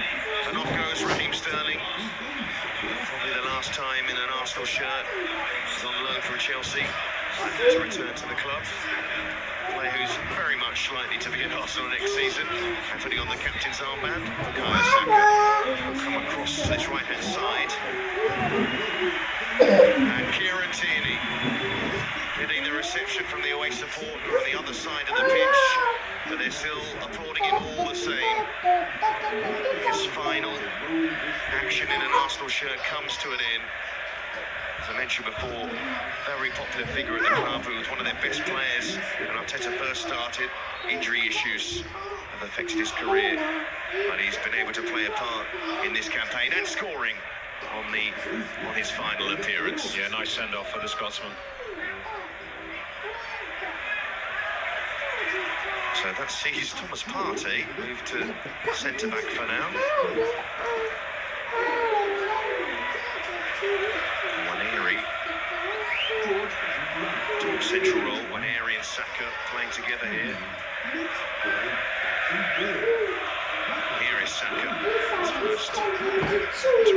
And off goes Raheem Sterling. Probably the last time in an Arsenal shirt. He's on loan from Chelsea. Likely to return to the club. Player who's very much likely to be at Arsenal next season. And putting on the captain's armband. Bukayo Saka will come across this right-hand side. And Kieran Tierney getting the reception from the away support who are on the other side of the pitch. But they're still applauding him all the same. His final action in an Arsenal shirt comes to an end. As I mentioned before, very popular figure at the club, who was one of their best players when Arteta first started. Injury issues have affected his career, but he's been able to play a part in this campaign and scoring on his final appearance. Yeah, nice send-off for the Scotsman. So that sees Thomas Partey move to centre-back for now. Waneri, dual central role. Waneri and Saka playing together here. Here is Saka. His first to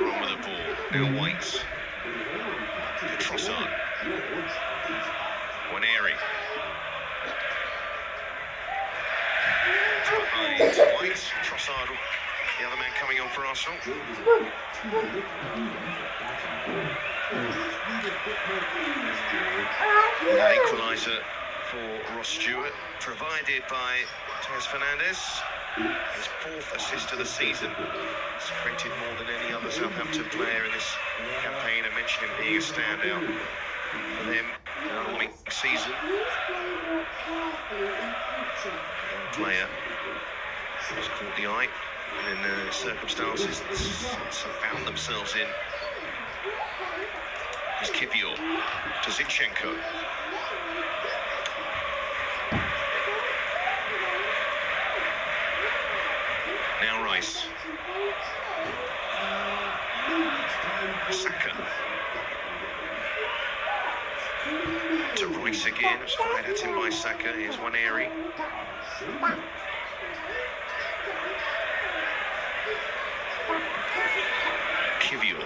run with the ball. Now White. Trossard. Waneri. Behind White. Trossard The other man coming on for Arsenal. That equaliser for Ross Stewart, provided by Tez Fernandez. His 4th assist of the season. He's created more than any other Southampton player in this campaign. I mentioned him being a standout for them in the upcoming season. Young player has caught the eye in the circumstances some found themselves in. Here's Kivior to Zinchenko. Now Rice. Saka. To Rice again. It's fired at him by Saka. Here's Waneri. Kivior.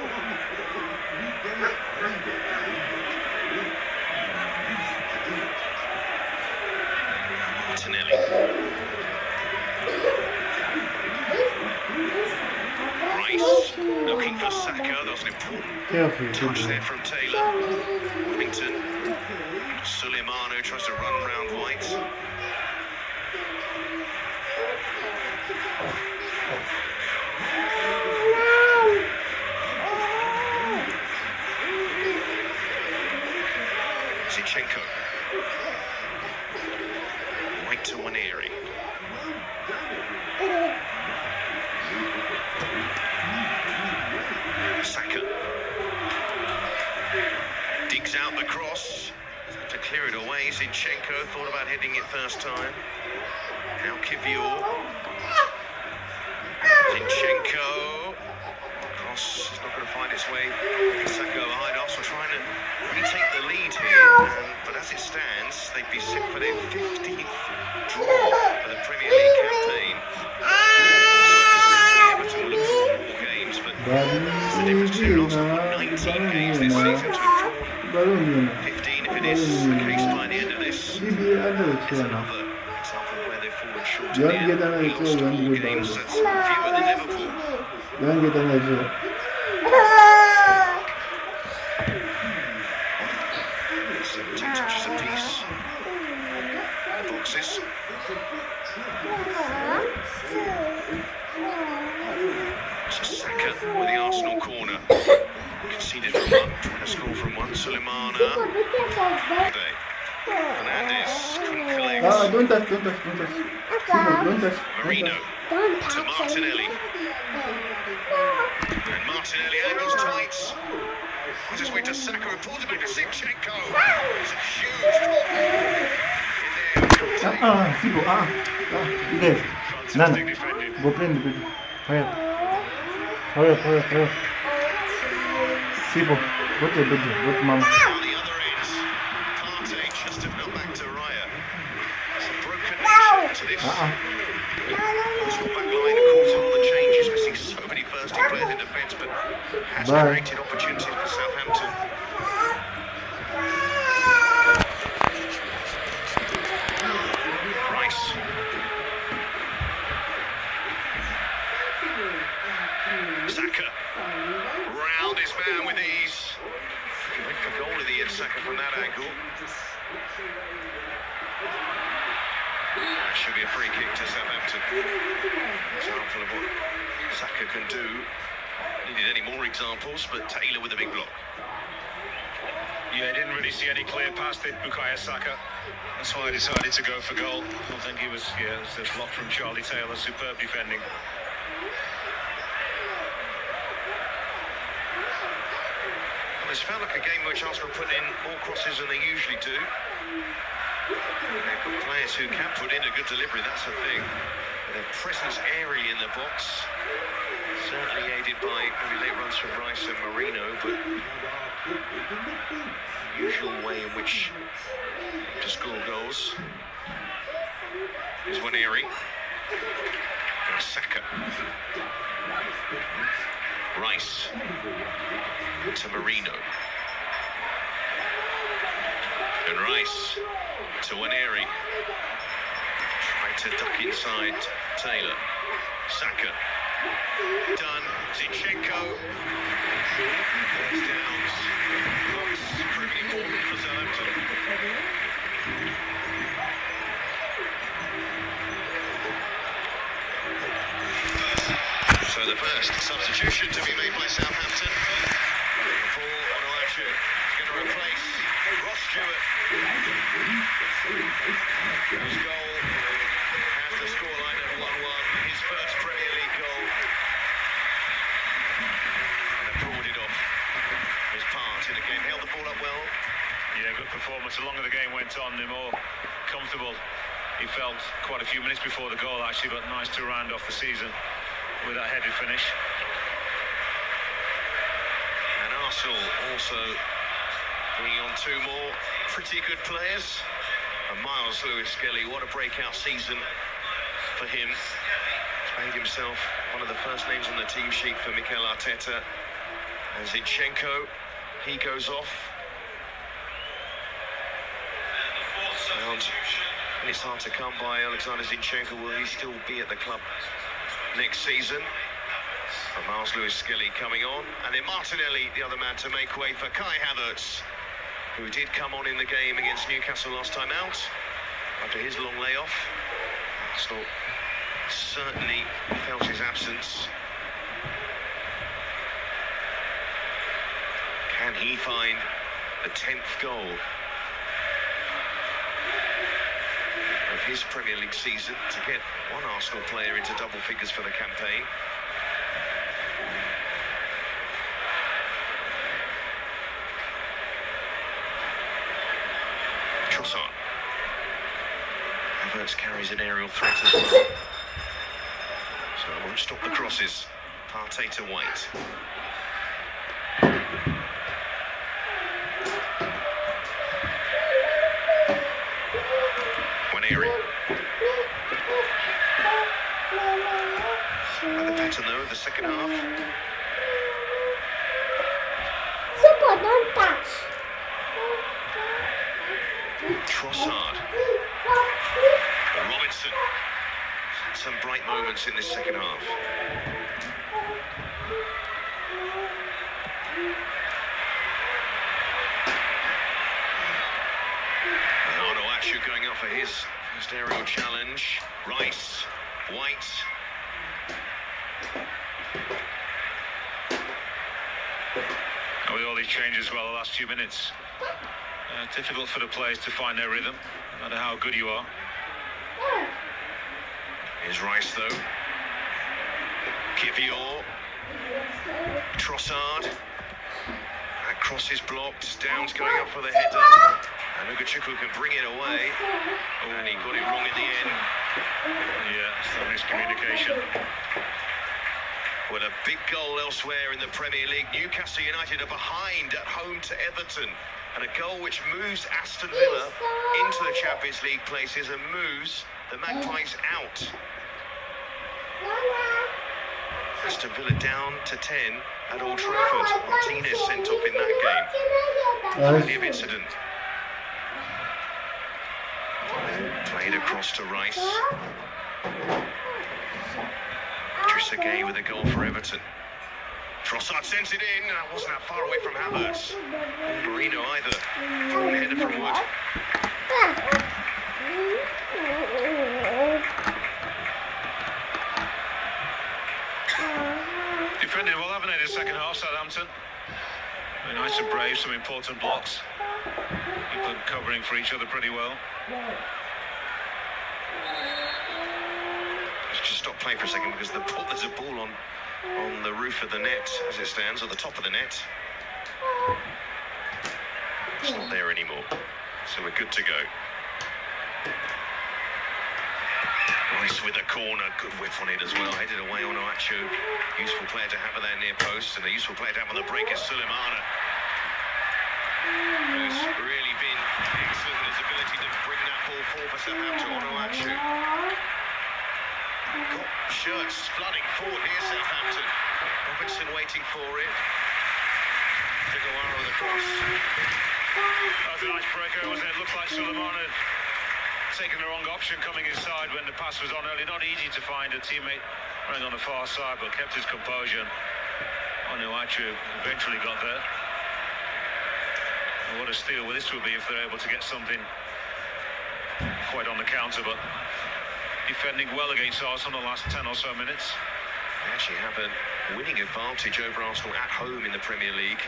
Martinelli. Rice looking for Saka. That was an important touch there from Taylor. Hampton. Suleimanu tries to run round White. Zinchenko. White to Waneri. Saka. Digs out the cross. To clear it away. Zinchenko thought about hitting it first time. Now Kivior. Zinchenko. Cross is not going to find its way. Saka behind Arsenal trying to retake the lead here. But as it stands, they'd be set for their 15th draw for the Premier League campaign. Everton will look for more games, but it's the difference between Arsenal have 19 games this season to have drawn 15 if it is the case by the end of this. It's another example where they've fallen short in the end. They lost 4 games, that's fewer than Liverpool. 17 touches apiece. Boxes. So Saka with the Arsenal corner. Conceded from 1, trying to score from 1. Suleimanu. Fernandez couldn't collect. Don't touch. Marino to Martinelli. And Martinelli angles tight. I just wait to Saka and pulls it back to Zinchenko. It's a huge drop. Sibo, Yes. Nana. Go play in the baby. Hurry up. Sibo, go to the bedroom. Go to mama. On the other end, Partey just about back to Raya. It's a broken shot to this. Back line, of course, all the changes, missing so many first-team players in defence, but has created opportunities for Southampton. Rice. Saka. Round his man with ease. He went for goal in the end, Saka, from that angle. That should be a free kick to Southampton. Example of what Saka can do. Needed any more examples, but Taylor with a big block. Yeah, didn't really see any clear pass, did Bukayo Saka. That's why I decided to go for goal. I don't think he was, it was a block from Charlie Taylor, superb defending. It's felt like a game in which Arsenal put in more crosses than they usually do. They've got players who can put in a good delivery, that's the thing. Their presence airy in the box. Certainly aided by maybe late runs from Rice and Marino, but usual way in which to score goals. Here's Waneri. And Saka. Rice to Marino. And Rice to Waneri. Tried to duck inside Taylor. Saka. Done. Zinchenko. First downs. Looks pretty important for Southampton. So the first substitution to be made by Southampton. For Onuachu. He's going to replace Ross Stewart. His goal has the scoreline at 1-1. His first Premier League goal. And applauded off his part in the game. Held the ball up well. Yeah, good performance. The longer the game went on, the more comfortable he felt. Quite a few minutes before the goal, actually, but nice to round off the season with that headed finish. And Arsenal also bringing on two more pretty good players. And Miles Lewis-Skelly, what a breakout season for him. He's made himself one of the first names on the team sheet for Mikel Arteta. And Zinchenko, he goes off. And it's hard to come by Alexander Zinchenko. Will he still be at the club next season? And Miles Lewis-Skelly coming on. And then Martinelli, the other man to make way for Kai Havertz, who did come on in the game against Newcastle last time out after his long layoff. Arsenal certainly felt his absence. Can he find the 10th goal of his Premier League season to get one Arsenal player into double figures for the campaign? Trossard. Havertz carries an aerial threat as well. So it won't stop the crosses. Partey to White. And the pattern though of the second half. Super, don't touch. Trossard. Robinson. Some bright moments in this second half. And Onuachu going up for his first aerial challenge. Rice. White. With all these changes, well, the last few minutes, difficult for the players to find their rhythm, no matter how good you are. Here's Rice, though. Kivior. Trossard. That cross is blocked. Downs going up for the header. And Ugochukwu can bring it away. Oh, and he got it wrong in the end. Yeah, some miscommunication. Well, a big goal elsewhere in the Premier League. Newcastle United are behind at home to Everton. And a goal which moves Aston Villa into the Champions League places and moves the Magpies out. Aston Villa down to 10 at Old Trafford. Martinez sent off in that game. Plenty of incident. Played across to Rice. Gay with a goal for Everton. Trossard sends it in. That wasn't that far away from Havertz. Or Marino either. Thrown header from Wood. Defending well, haven't they, the second half, Southampton? Very nice and brave, some important blocks. People covering for each other pretty well. Just stop playing for a second because there's a ball on the roof of the net as it stands, or the top of the net. It's not there anymore, so we're good to go. Rice with a corner, good whiff on it as well, headed away on Onuachu. Useful player to have at that near post, and a useful player to have on the break is Sulemana, who's really been excellent in his ability to bring that ball forward for Southampton. Onuachu. Got shirts flooding forward here, Southampton. Robinson waiting for it. Figueroa with the cross. That was a nice breaker, wasn't it? Looked like Sulemana taken the wrong option coming inside when the pass was on early. Not easy to find a teammate running on the far side, but kept his composure. Onuachu eventually got there. And what a steal this will be if they're able to get something quite on the counter, but defending well against Arsenal the last 10 or so minutes. They actually have a winning advantage over Arsenal at home in the Premier League.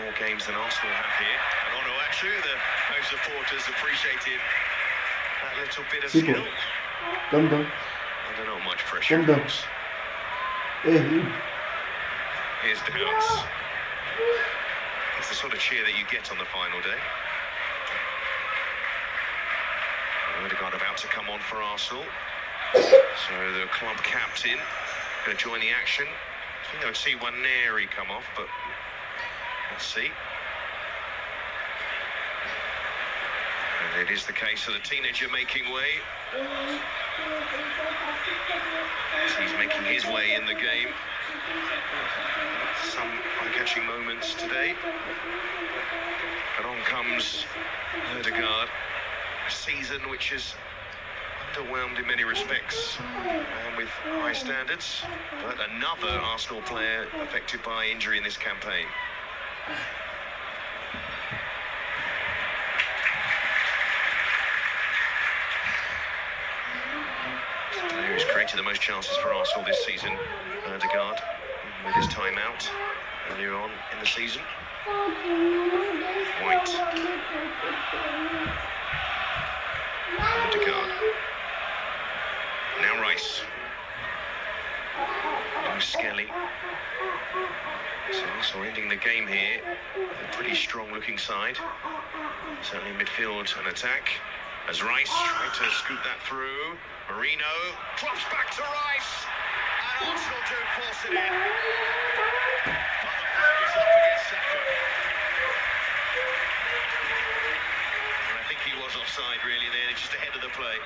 More games than Arsenal have here. And Onuachu, the home supporters appreciated that little bit of skill. Come down. Under not much pressure. Come down. Hey, you. Here's Downs. It's the sort of cheer that you get on the final day. Odegaard about to come on for Arsenal. So the club captain going to join the action. I think I would see one Neri come off, but let's see. And it is the case of the teenager making way. He's making his way in the game. Some eye-catching moments today. And on comes Odegaard. A season which is underwhelmed in many respects and with high standards. But another Arsenal player affected by injury in this campaign. Who's created the most chances for Arsenal this season, Odegaard, with his time out earlier on in the season. White. Odegaard. Now Rice. Now Skelly. So Arsenal ending the game here with a pretty strong looking side. Certainly in midfield and attack. As Rice tried to scoop that through. Marino drops back to Rice. And Arsenal do force it in. But the flag is up against Saka. And I think he was offside really there, just ahead of the play.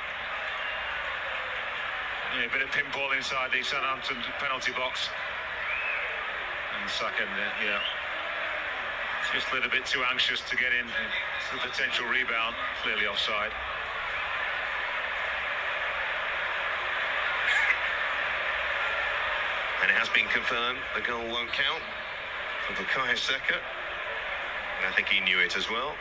Yeah, a bit of pinball inside the Hampton penalty box. And Saka, yeah, just a little bit too anxious to get in the potential rebound. Clearly offside. And it has been confirmed the goal won't count for Bukayo Saka. And I think he knew it as well.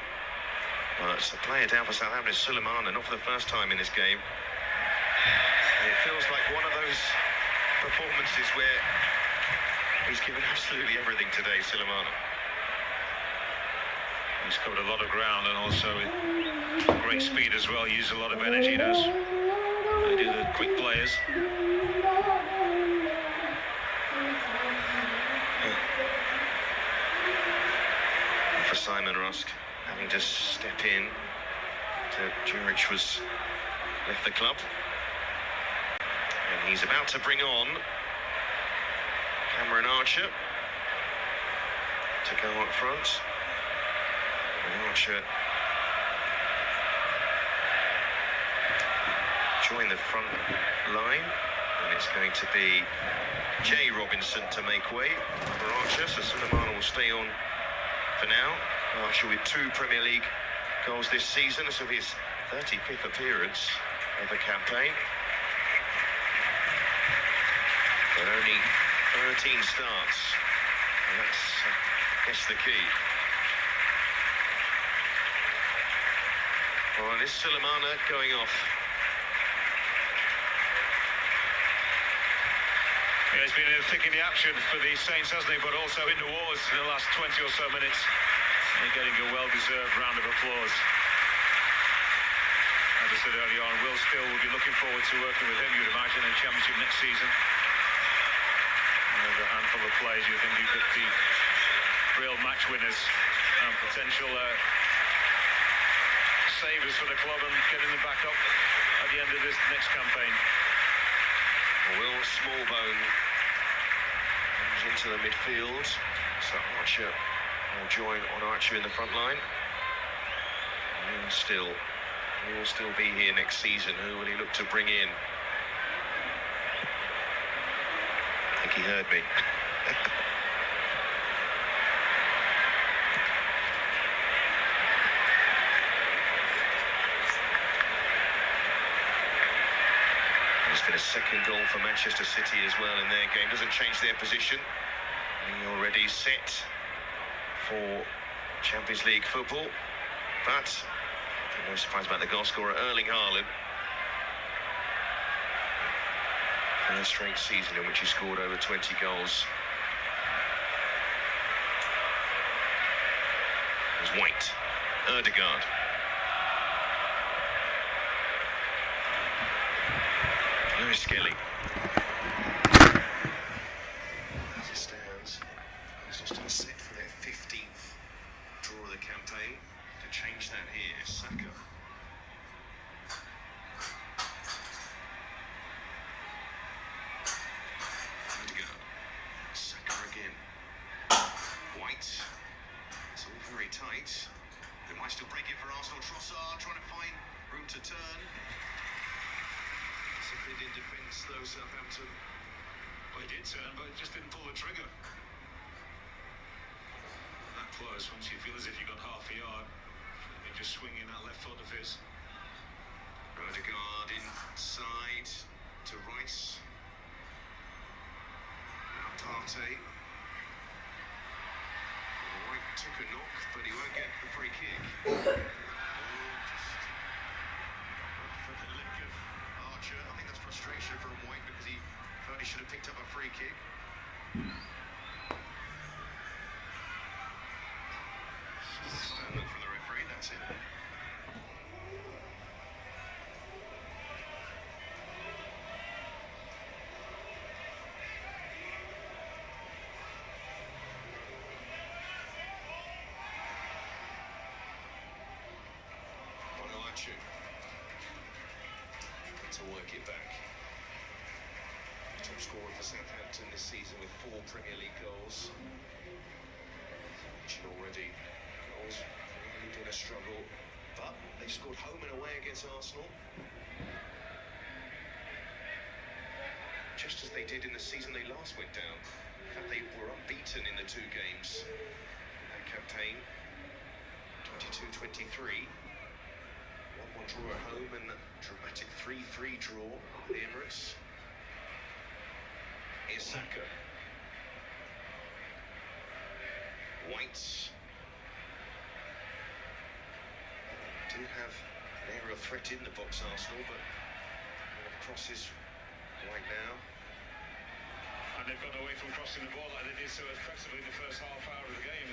But it's a player down for Southampton, Suleiman, not for the first time in this game. And it feels like one of those performances where he's given absolutely everything today, Suleiman. He's covered a lot of ground and also with great speed as well. Uses a lot of energy, does. They do the quick players. For Simon Rusk, having to step in to Juric was left the club. And he's about to bring on Cameron Archer to go up front. And Archer join the front line, and it's going to be Jay Robinson to make way for Archer. So Suleiman will stay on for now. Archer with 2 Premier League goals this season. This will be his 35th appearance of the campaign. But only 13 starts. And that's, I guess, the key. Well, this Suleiman going off. Yeah, he's been in the thick of the action for the Saints, hasn't he? But also in the wars in the last 20 or so minutes. And getting a well-deserved round of applause. As I said earlier on, Will Still will be looking forward to working with him, you'd imagine, in Championship next season. And there's a handful of players you think you could be real match winners and potential savers for the club and getting them back up at the end of this next campaign. Will Smallbone comes into the midfield. So Archer will join on Archer in the front line. And Still, he will still be here next season. Who will he look to bring in? I think he heard me. been a second goal for Manchester City as well in their game. Doesn't change their position. They're already set for Champions League football. But no surprise about the goal scorer, Erling Haaland. First straight season in which he scored over 20 goals. It was White, Ødegaard. Lewis Skelly. As it stands, Arsenal still set for their 15th draw of the campaign. To change that here, Saka. Ødegaard. Saka again. White. It's all very tight. They might still break it for Arsenal. Trossard trying to find room to turn. Disciplined in defence though, Southampton. Well, he did turn, but just didn't pull the trigger. That close, once you feel as if you've got half a yard, and just swinging that left foot of his. Ødegaard inside to Rice. Now Partey. White took a knock, but he won't get the free kick. For the lick of Archer. I think that's frustration from White because he felt he should have picked up a free kick. Stand up from the referee, that's it. To work it back. Top scorer for Southampton this season with 4 Premier League goals. Mentioned already, goals really been a struggle, but they scored home and away against Arsenal. Just as they did in the season they last went down. In fact, they were unbeaten in the 2 games in that campaign. 22-23. 1-1 draw at home and a dramatic 3-3 draw at the Emirates. Here's Saka. White. Do have an area of threat in the box, Arsenal, but crosses right now. And they've gone away from crossing the ball like they did so effectively in the first half hour of the game.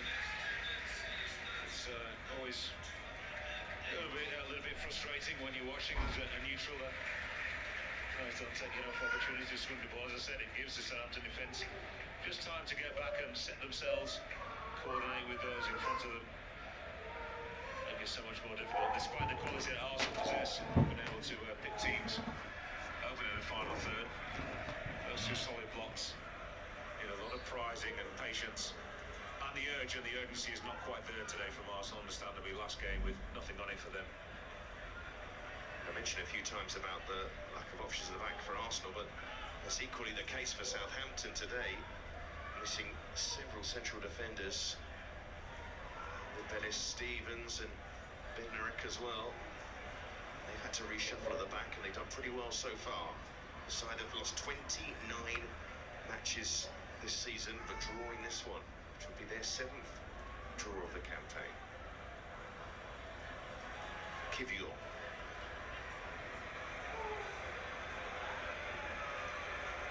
It's always a little bit frustrating when you're watching as a neutral that don't take enough opportunity to swing the ball. As I said, it gives the Southampton defence just time to get back and set themselves, coordinate with those in front of them. Make it so much more difficult. Despite the quality that Arsenal possess, we've been able to pick teams open in the final third. Those 2 solid blocks, a lot of prizing and patience. And the urge and the urgency is not quite there today from Arsenal, understandably. Last game with nothing on it for them. I mentioned a few times about the lack of options at the back for Arsenal, but that's equally the case for Southampton today. Missing several central defenders, with Bellis, Stevens and Bednarek as well. They've had to reshuffle at the back and they've done pretty well so far. The side have lost 29 matches this season, but drawing this one, which will be their 7th draw of the campaign. Kivior.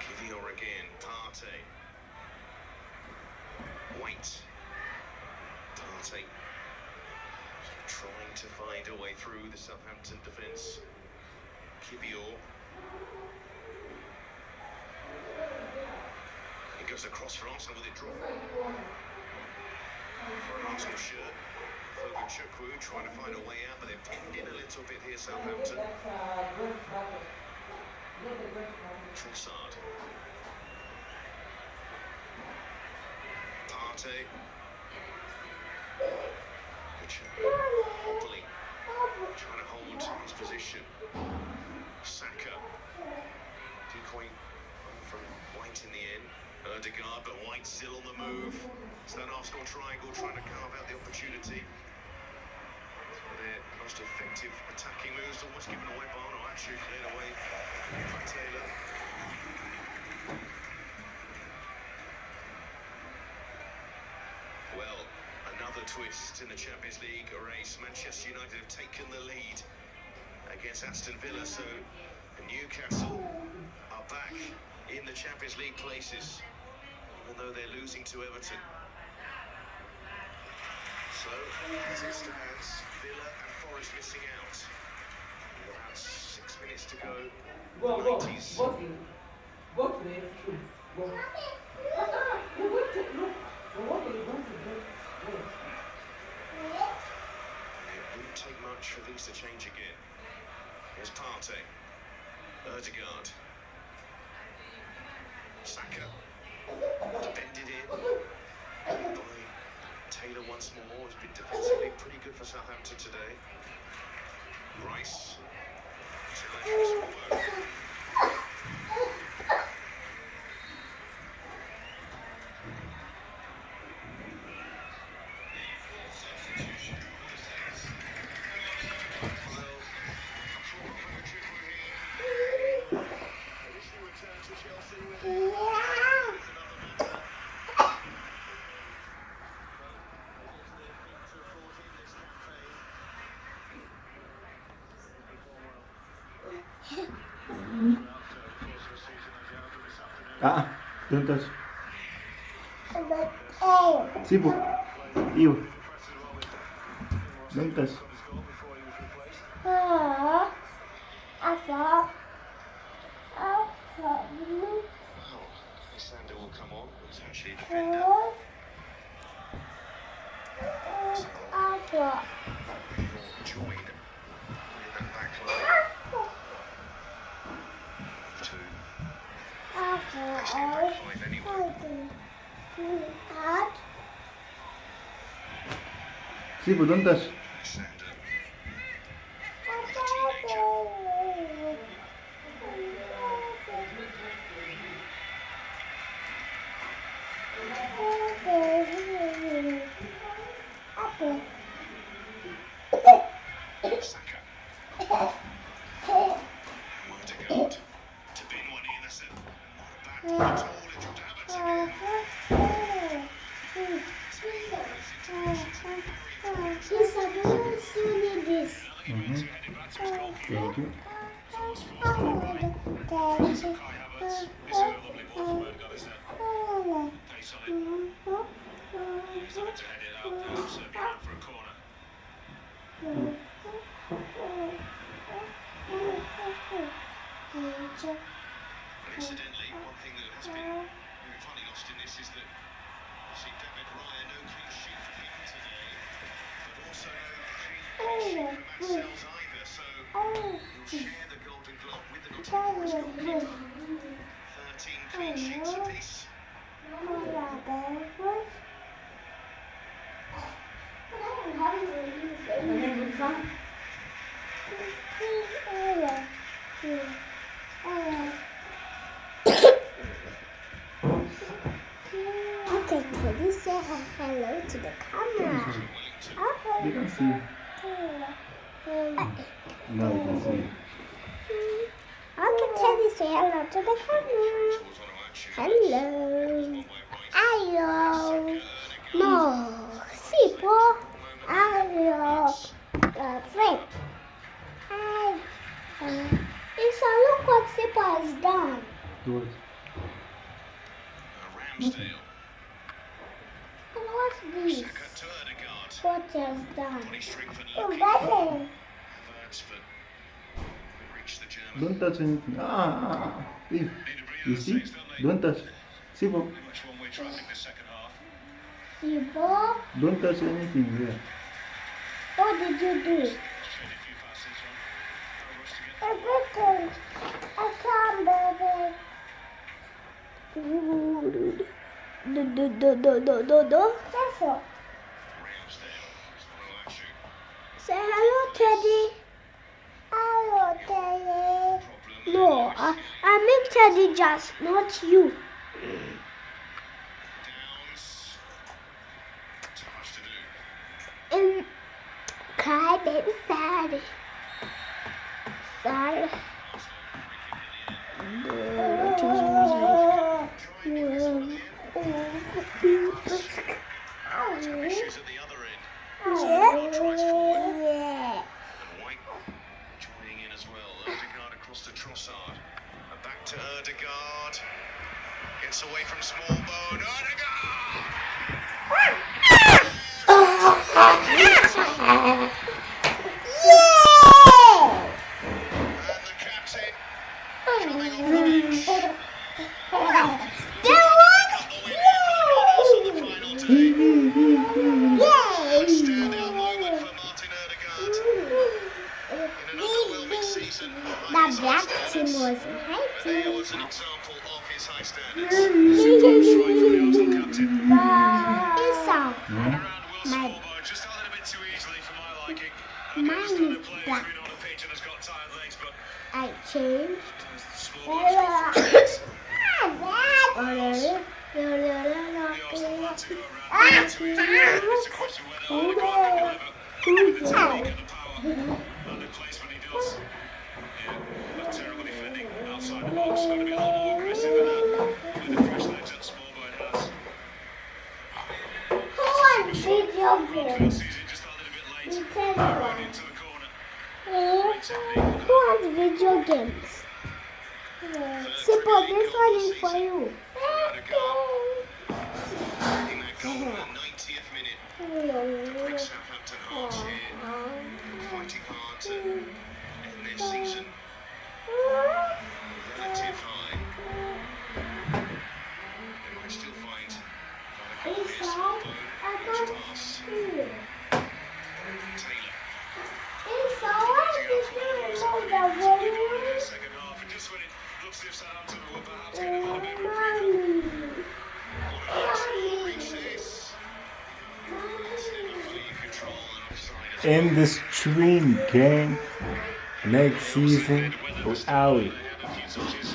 Kivior again. Partey. White. Partey. Trying to find a way through the Southampton defence. Kivior. It goes across for Arsenal with it dropped. For an Arsenal shirt. Fogo Chukwu trying to find a way out, but they're pinned in a little bit here, Southampton. Trossard. Partey. Hobbling. Trying to hold his position. Saka. Decoy from White in the end. Ødegaard, but White still on the move. It's that Arsenal triangle trying to carve out the opportunity. Their most effective attacking moves almost given away by Arsenal. Onuachu cleared away by Taylor. Well, another twist in the Champions League race. Manchester United have taken the lead against Aston Villa, so Newcastle are back in the Champions League places, even though they're losing to Everton. So, as it stands, Villa and Forest missing out. With about 6 minutes to go. The 90s. Go to the room. Go. You're going to look. What are you going to do? Go. It wouldn't take much for things to change again. Here's Partey. Ødegaard. Saka. Defended in by Taylor once more. Has been defensively pretty good for Southampton today. Rice. Don't touch. Sipo. Ew. Don't touch. Alexander will come on. It's actually a defender. Join in that back line. Actually, back five anyway. Sipo, don't touch. Alexander. The teenager. Saka. Ødegaard. To bin one in, that's it. Not bad at all. It dropped Havertz again. Thank you. Incidentally, one thing that has been entirely lost in this is that you see David Raya, no clean sheet for him today, but also no clean sheet for Matt Sells either, so he'll share the Golden Glove with the Nottingham Forest goalkeeper. 13 clean sheets apiece. Okay, can you say hello to the camera? You can see. Now you can see. Okay, Teddy, say hello to the camera. Hello. Hello. No. Sipo. Hello. Fred. Hi. Isa, look what Sipo has done. Do it. Ramsdale. What's this? Saka to Ødegaard. What has done? Body strength and Oh, looking. that's Havertz, but reached the German. Don't touch anything. Leave. You see? Don't touch. Sipo. Much one-way traffic this second half. Sipo. Don't touch anything here. What did you do? Just made a few passes on. No rush to get Everything. I can't, baby. That's all. Ramsdale. Onuachu. Say hello, Teddy. Hello, Teddy. No, I mean Teddy just, not you. Downs. Too much to do. Cry, baby, fatty. Sal. Issues at the other end. Tries forward. And White joining in as well. Erdegaard across to Trossard. And back to Erdegaard. Gets away from Smallbone. Erdegaard! And the captain coming off the bench. Standout moment for Martin Erdegaard in an underwhelming season. That black team was But there was an example of his high standards. Esau. My Just a little bit too easily for my liking. mine is black. On the pitch and has got tired legs, but I changed. under placement he does. Yeah, that's terrible defending outside the box. Got to be a lot more aggressive than that with the fresh legs that Smallbone has. Who wants video games? Season just a little bit late. You tell me one. Into the corner. Who wants video games? Simple, this one is for you. Getting that goal in the 90th minute. Break Southampton hearts here. Fighting hard to end their season. Relative high. They might still find another goal here. Smallbone. Which pass. Taylor. Second half, and just when it looks as if Southampton were perhaps going to have a bit of a reach this. It's never fully in control and offside as well. In the stream game next season, we out. They had a few touches.